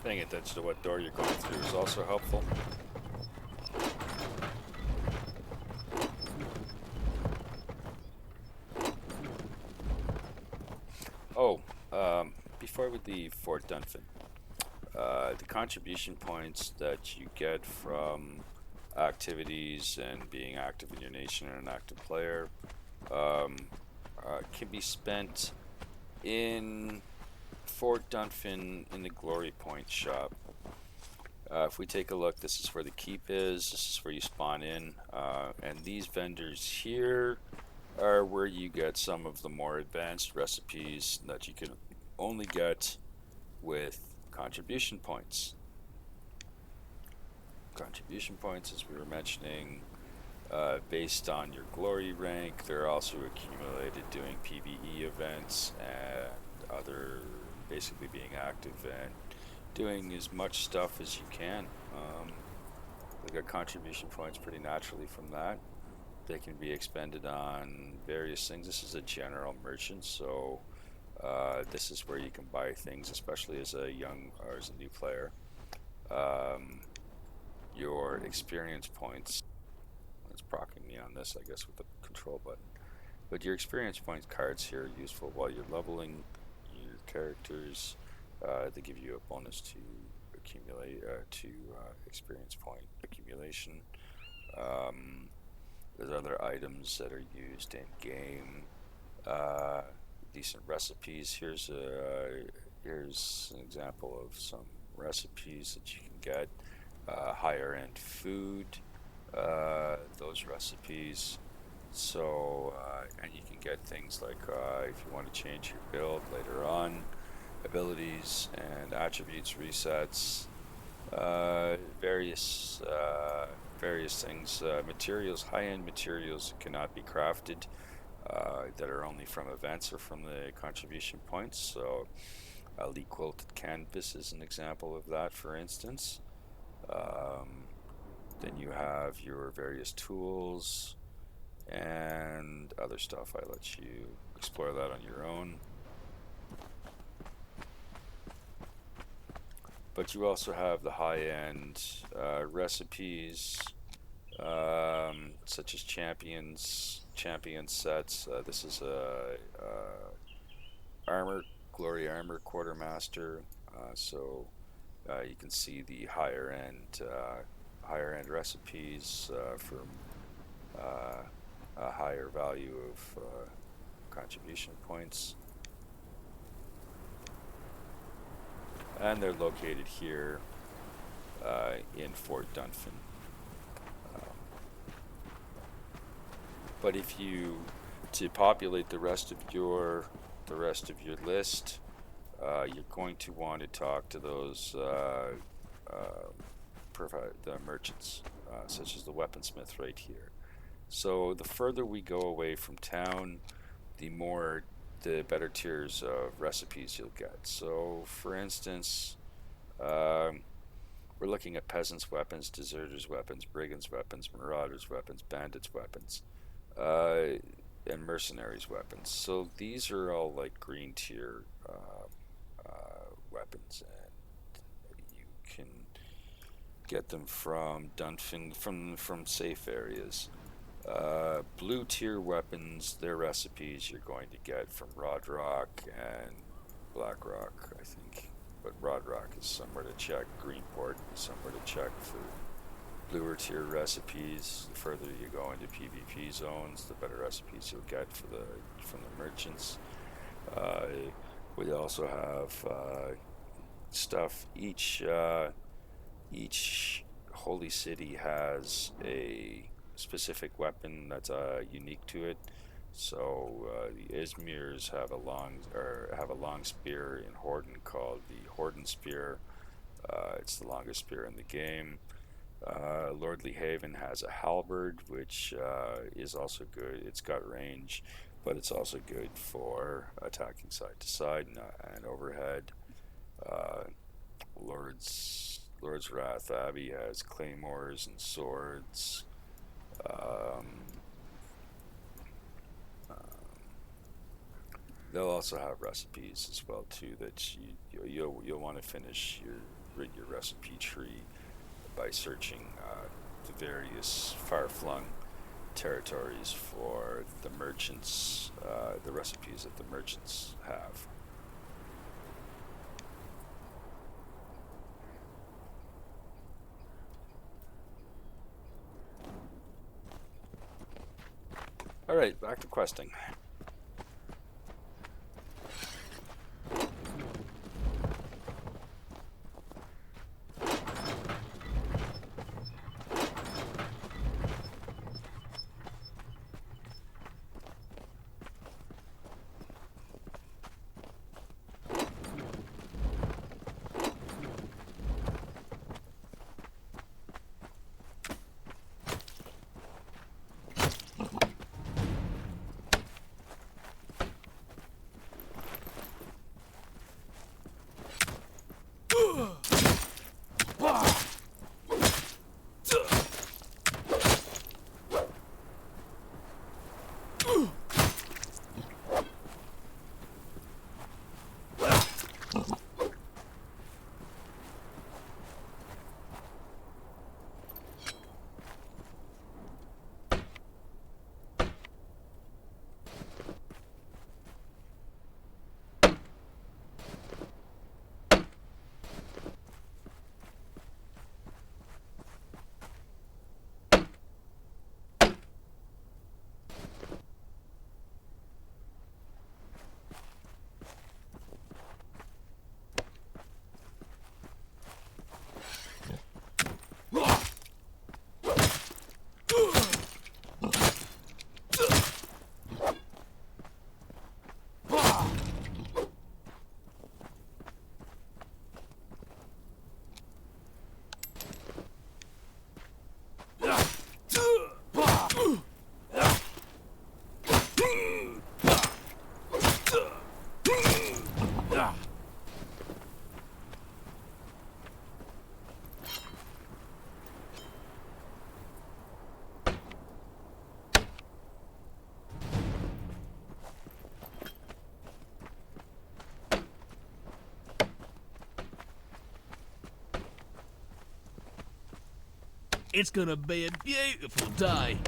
Paying attention to what door you're going through is also helpful. Oh, before we leave Fort Dunfin, the contribution points that you get from activities and being active in your nation and an active player um, can be spent in Fort Dunfin in the Glory Point shop. If we take a look, this is where the keep is. This is where you spawn in, and these vendors here are where you get some of the more advanced recipes that you can only get with contribution points. Contribution points, as we were mentioning, based on your glory rank, they're also accumulated doing PvE events and other, basically being active and doing as much stuff as you can. We get contribution points pretty naturally from that. They can be expended on various things. This is a general merchant, so this is where you can buy things, especially as a young or as a new player. Um, your experience points. It's proccing me on this, I guess, with the control button. But your experience points cards here are useful while you're leveling your characters. They give you a bonus to accumulate experience point accumulation. Um, there's other items that are used in game. Uh, Decent recipes. Here's an example of some recipes that you can get. Higher end food. Those recipes. So, and you can get things like if you want to change your build later on, abilities and attributes resets, various things, materials, high-end materials that cannot be crafted, that are only from events or from the contribution points. So, elite quilted canvas is an example of that, for instance. Um, then you have your various tools and other stuff. I let you explore that on your own. But you also have the high-end recipes, such as champion sets. This is armor, glory armor quartermaster. So you can see the higher end recipes for a higher value of contribution points, and they're located here in Fort Dunphin. Um, but if you to populate the rest of your list, you're going to want to talk to those the merchants, such as the weaponsmith right here. So the further we go away from town, the better tiers of recipes you'll get. So, for instance, um, we're looking at peasants' weapons, deserters' weapons, brigands' weapons, marauders' weapons, bandits' weapons, uh, and mercenaries' weapons. So these are all like green tier weapons, and you can get them from Dunfin from safe areas. Blue tier weapons, their recipes you're going to get from Rodrock and Blackrock, I think. But Rodrock is somewhere to check. Greenport is somewhere to check for bluer tier recipes. The further you go into PvP zones, the better recipes you'll get from the merchants. Uh, we also have stuff. Each holy city has a specific weapon that's unique to it. So the Izmirs have a long spear in Horden called the Horden Spear. It's the longest spear in the game. Lordly Haven has a halberd, which is also good. It's got range, but it's also good for attacking side to side and overhead. Uh, Lord's Wrath Abbey has claymores and swords. Um, um, they'll also have recipes as well too that you'll want to finish your recipe tree by searching the various far-flung territories for the recipes that the merchants have. All right, back to questing.
It's gonna be a beautiful day.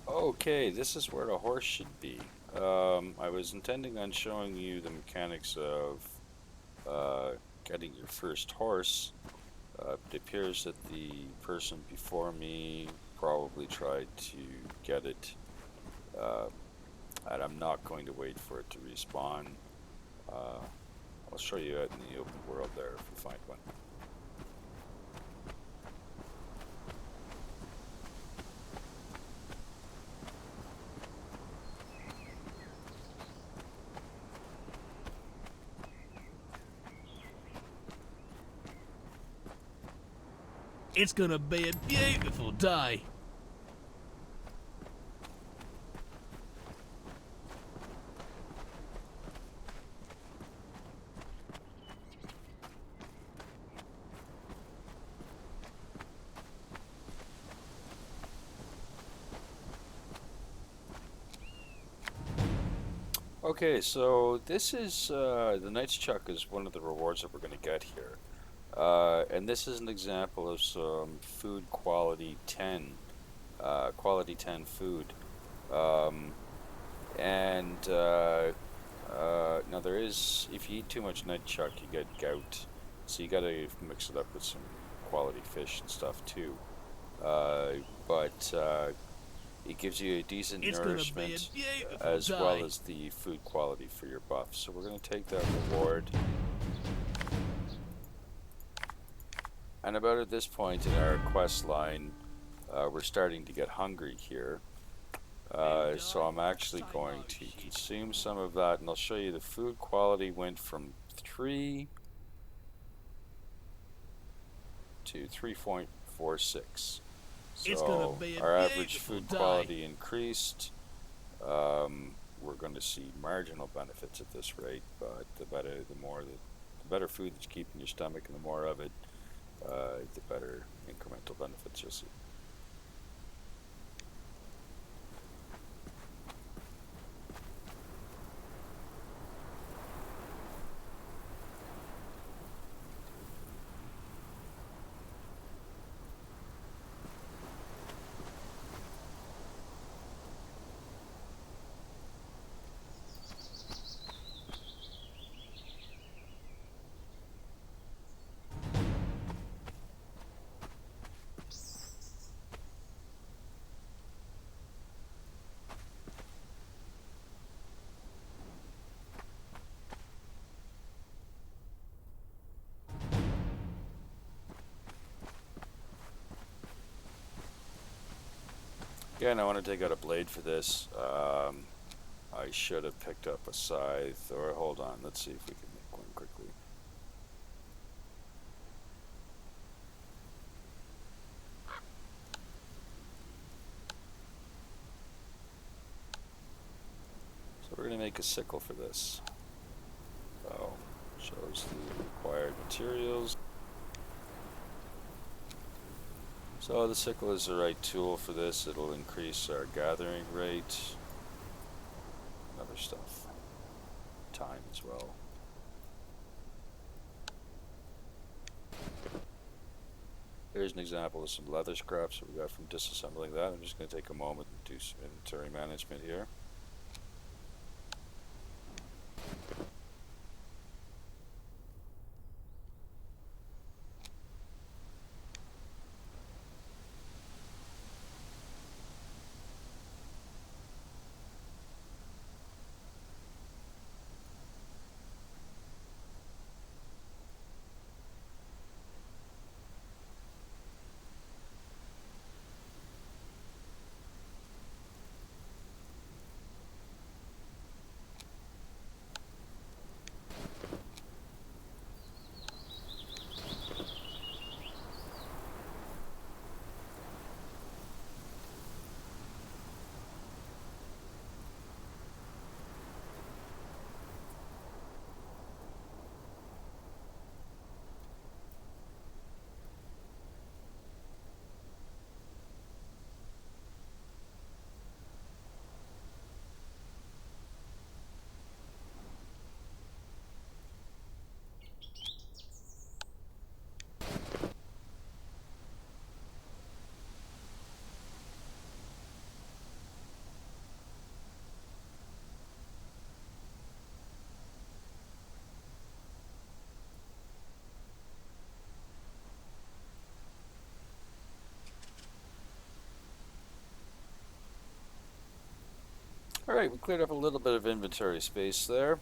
Okay, this is where the horse should be. I was intending on showing you the mechanics of uh, getting your first horse. It appears that the person before me probably tried to get it, uh, and I'm not going to wait for it to respawn. Uh, I'll show you out in the open world there if we find one.
It's gonna be a beautiful day.
Okay, so this is the Knight's Chuck is one of the rewards that we're going to get here. And this is an example of some food quality 10 food. Um, and Now there is, if you eat too much Night Chuck, you get gout. So you got to mix it up with some quality fish and stuff too. Uh, but it gives you a decent
It's gonna be a
nourishment
beautiful
as well
day.
as the food quality for your buff. So we're going to take that reward. And about at this point in our quest line, we're starting to get hungry here. So I'm actually going to consume some of that, and I'll show you the food quality went from 3 to 3.46.
It's gonna
So
be a
our average
beautiful
food
day.
quality increased. We're going to see marginal benefits at this rate, but the better food that you keep in your stomach, and the more of it, the better incremental benefits you'll see. Again, I want to take out a blade for this. I should have picked up a scythe, or hold on, let's see if we can make one quickly. So we're going to make a sickle for this. So, shows the required materials. So the sickle is the right tool for this. It'll increase our gathering rate and other stuff. Time as well. Here's an example of some leather scraps that we got from disassembling that. I'm just going to take a moment and do some inventory management here. Alright, we cleared up a little bit of inventory space there.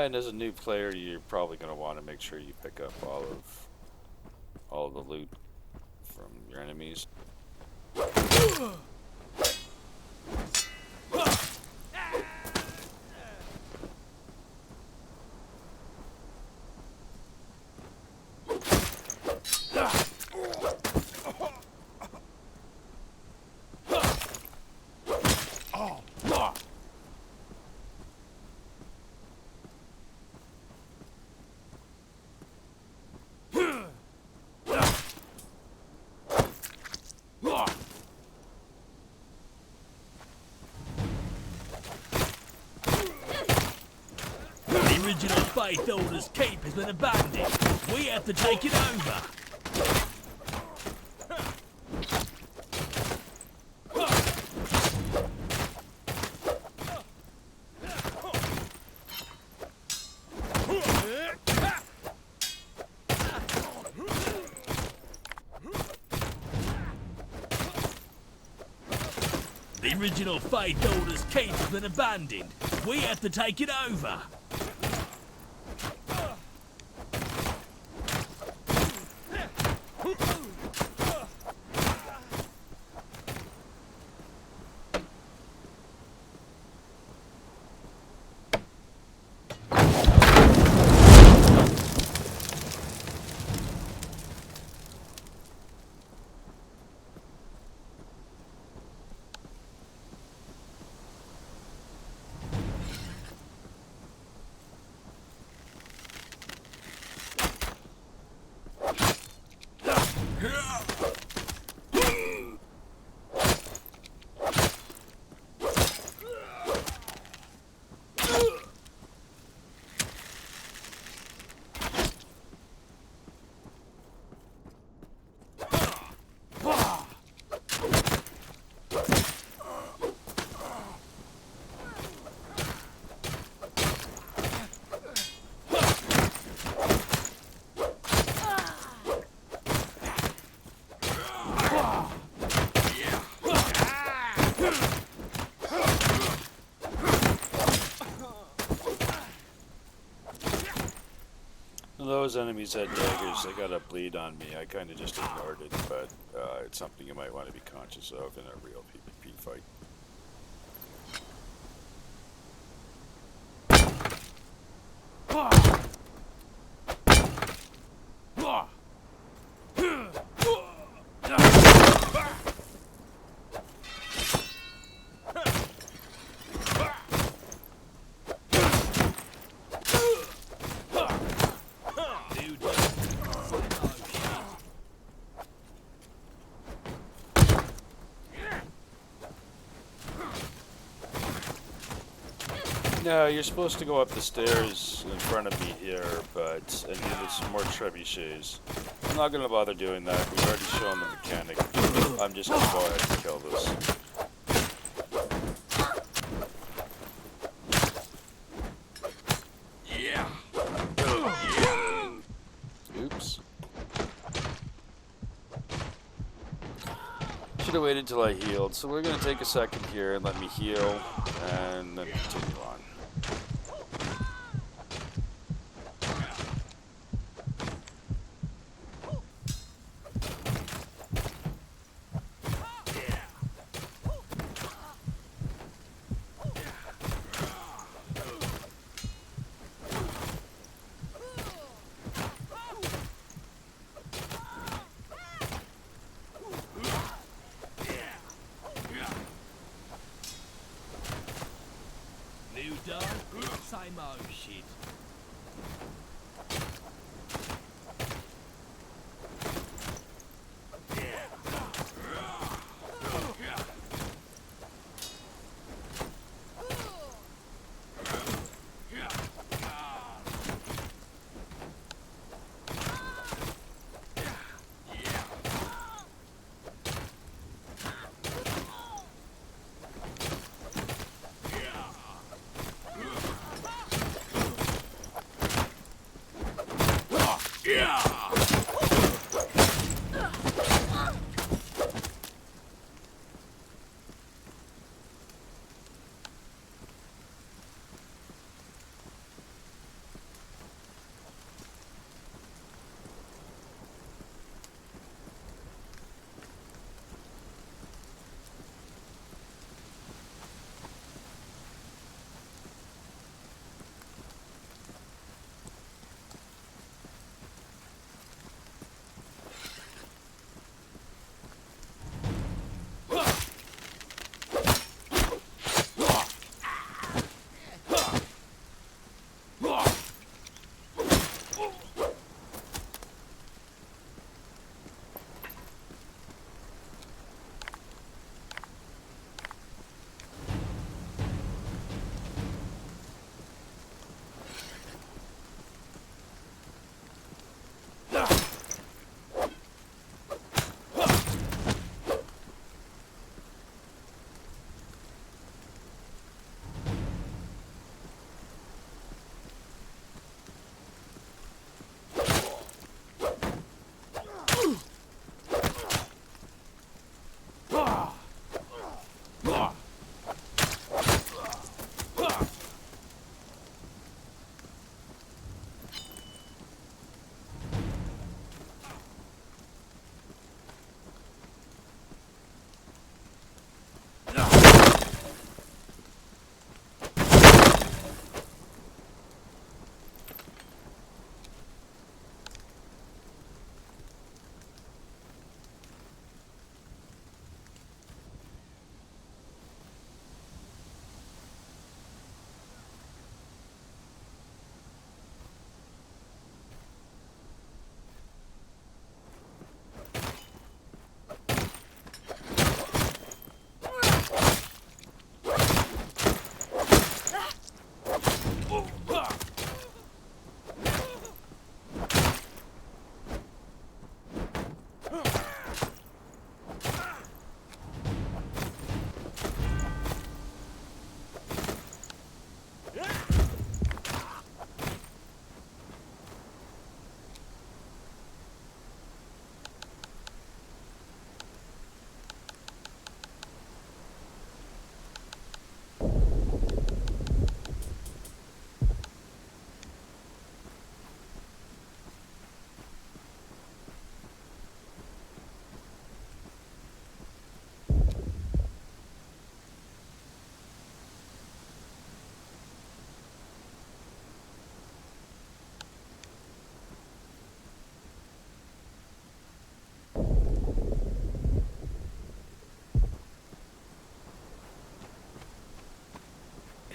and as a new player, you're probably going to want to make sure you pick up all of the loot from your enemies.
The original Faith Order's keep has been abandoned. We have to take it over. The original Faith Order's keep has been abandoned. We have to take it over.
Those enemies had daggers, they got a bleed on me. I kind of just ignored it, but it's something you might want to be conscious of in a real PvP fight. No, you're supposed to go up the stairs in front of me here, but I needed some more trebuchets. I'm not gonna bother doing that. We've already shown the mechanic. I'm just gonna go ahead and kill this. Oops. Should have waited till I healed. So we're gonna take a second here and let me heal, and then continue on.
Same old shit.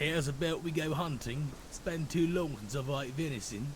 How's about we go hunting? It's been too long since I've ate venison.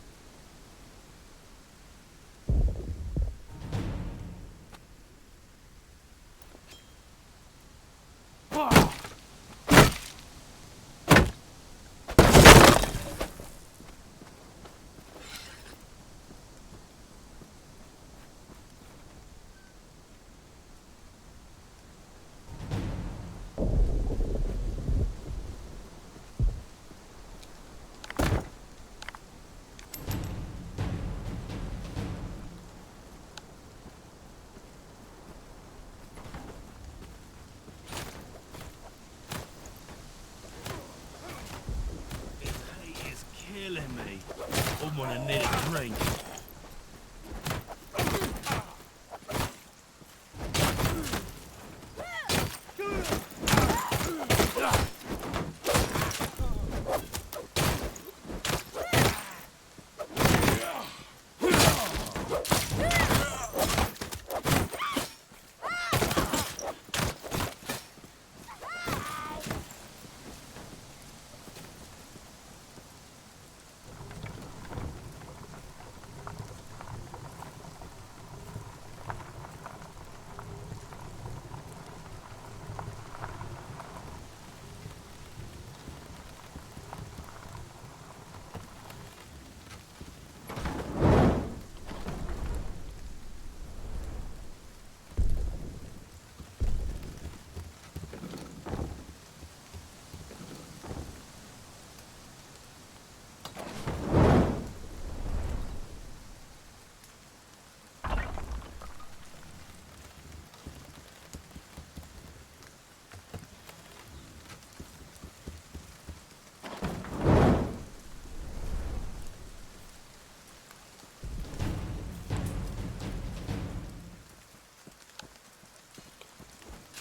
Killing me. I'm gonna need a drink.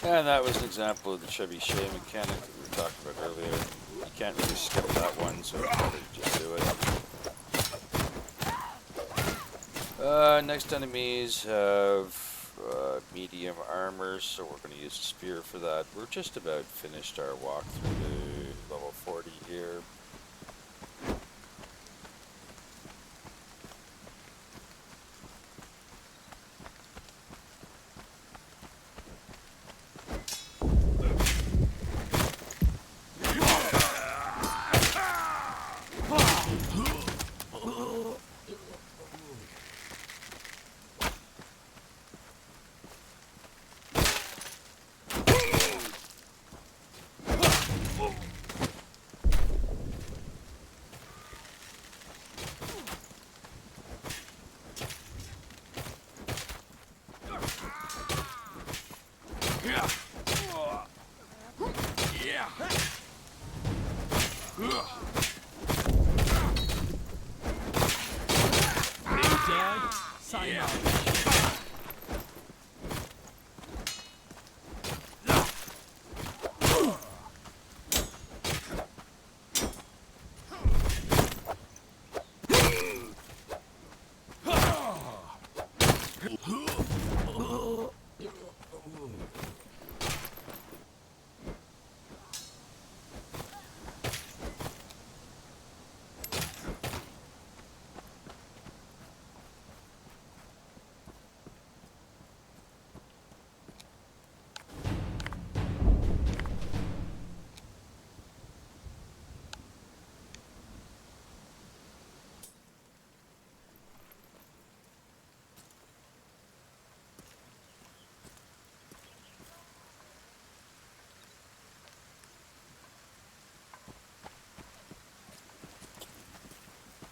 And that was an example of the Chevy Shea mechanic that we were talking about earlier. You can't really skip that one, so you better just do it. Next enemies have medium armor, so we're going to use a spear for that. We're just about finished our walk through the level 40 here.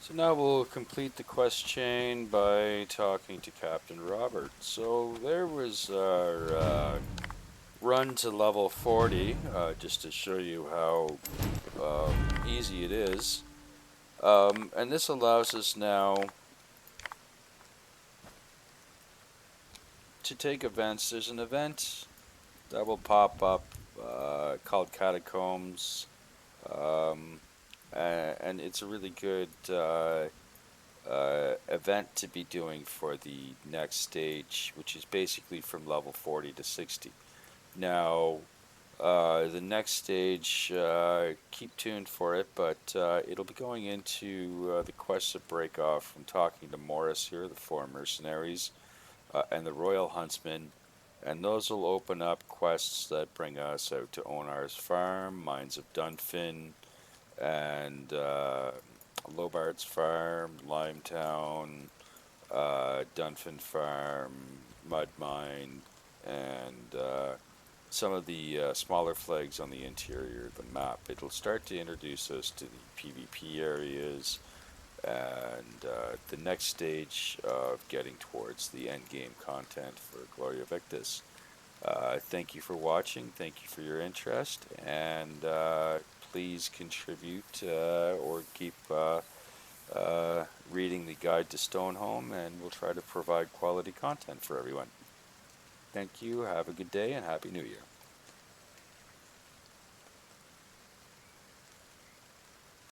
So now we'll complete the quest chain by talking to Captain Robert. So there was our run to level 40, just to show you how easy it is. And this allows us now to take events. There's an event that will pop up called Catacombs. And it's a really good event to be doing for the next stage, which is basically from level 40 to 60. Now, The next stage, keep tuned for it, but it'll be going into the quest of breakoff from talking to Morris here, the four mercenaries, and the Royal Huntsman. And those will open up quests that bring us out to Onar's Farm, Mines of Dunfin, and Lobard's Farm, Limetown, Dunfin Farm, Mud Mine, and some of the smaller flags on the interior of the map. It'll start to introduce us to the PvP areas and the next stage of getting towards the end game content for Gloria Victis. Thank you for watching. Thank you for your interest, and please contribute or keep reading the Guide to Stonehome, and we'll try to provide quality content for everyone. Thank you. Have a good day, and Happy New Year.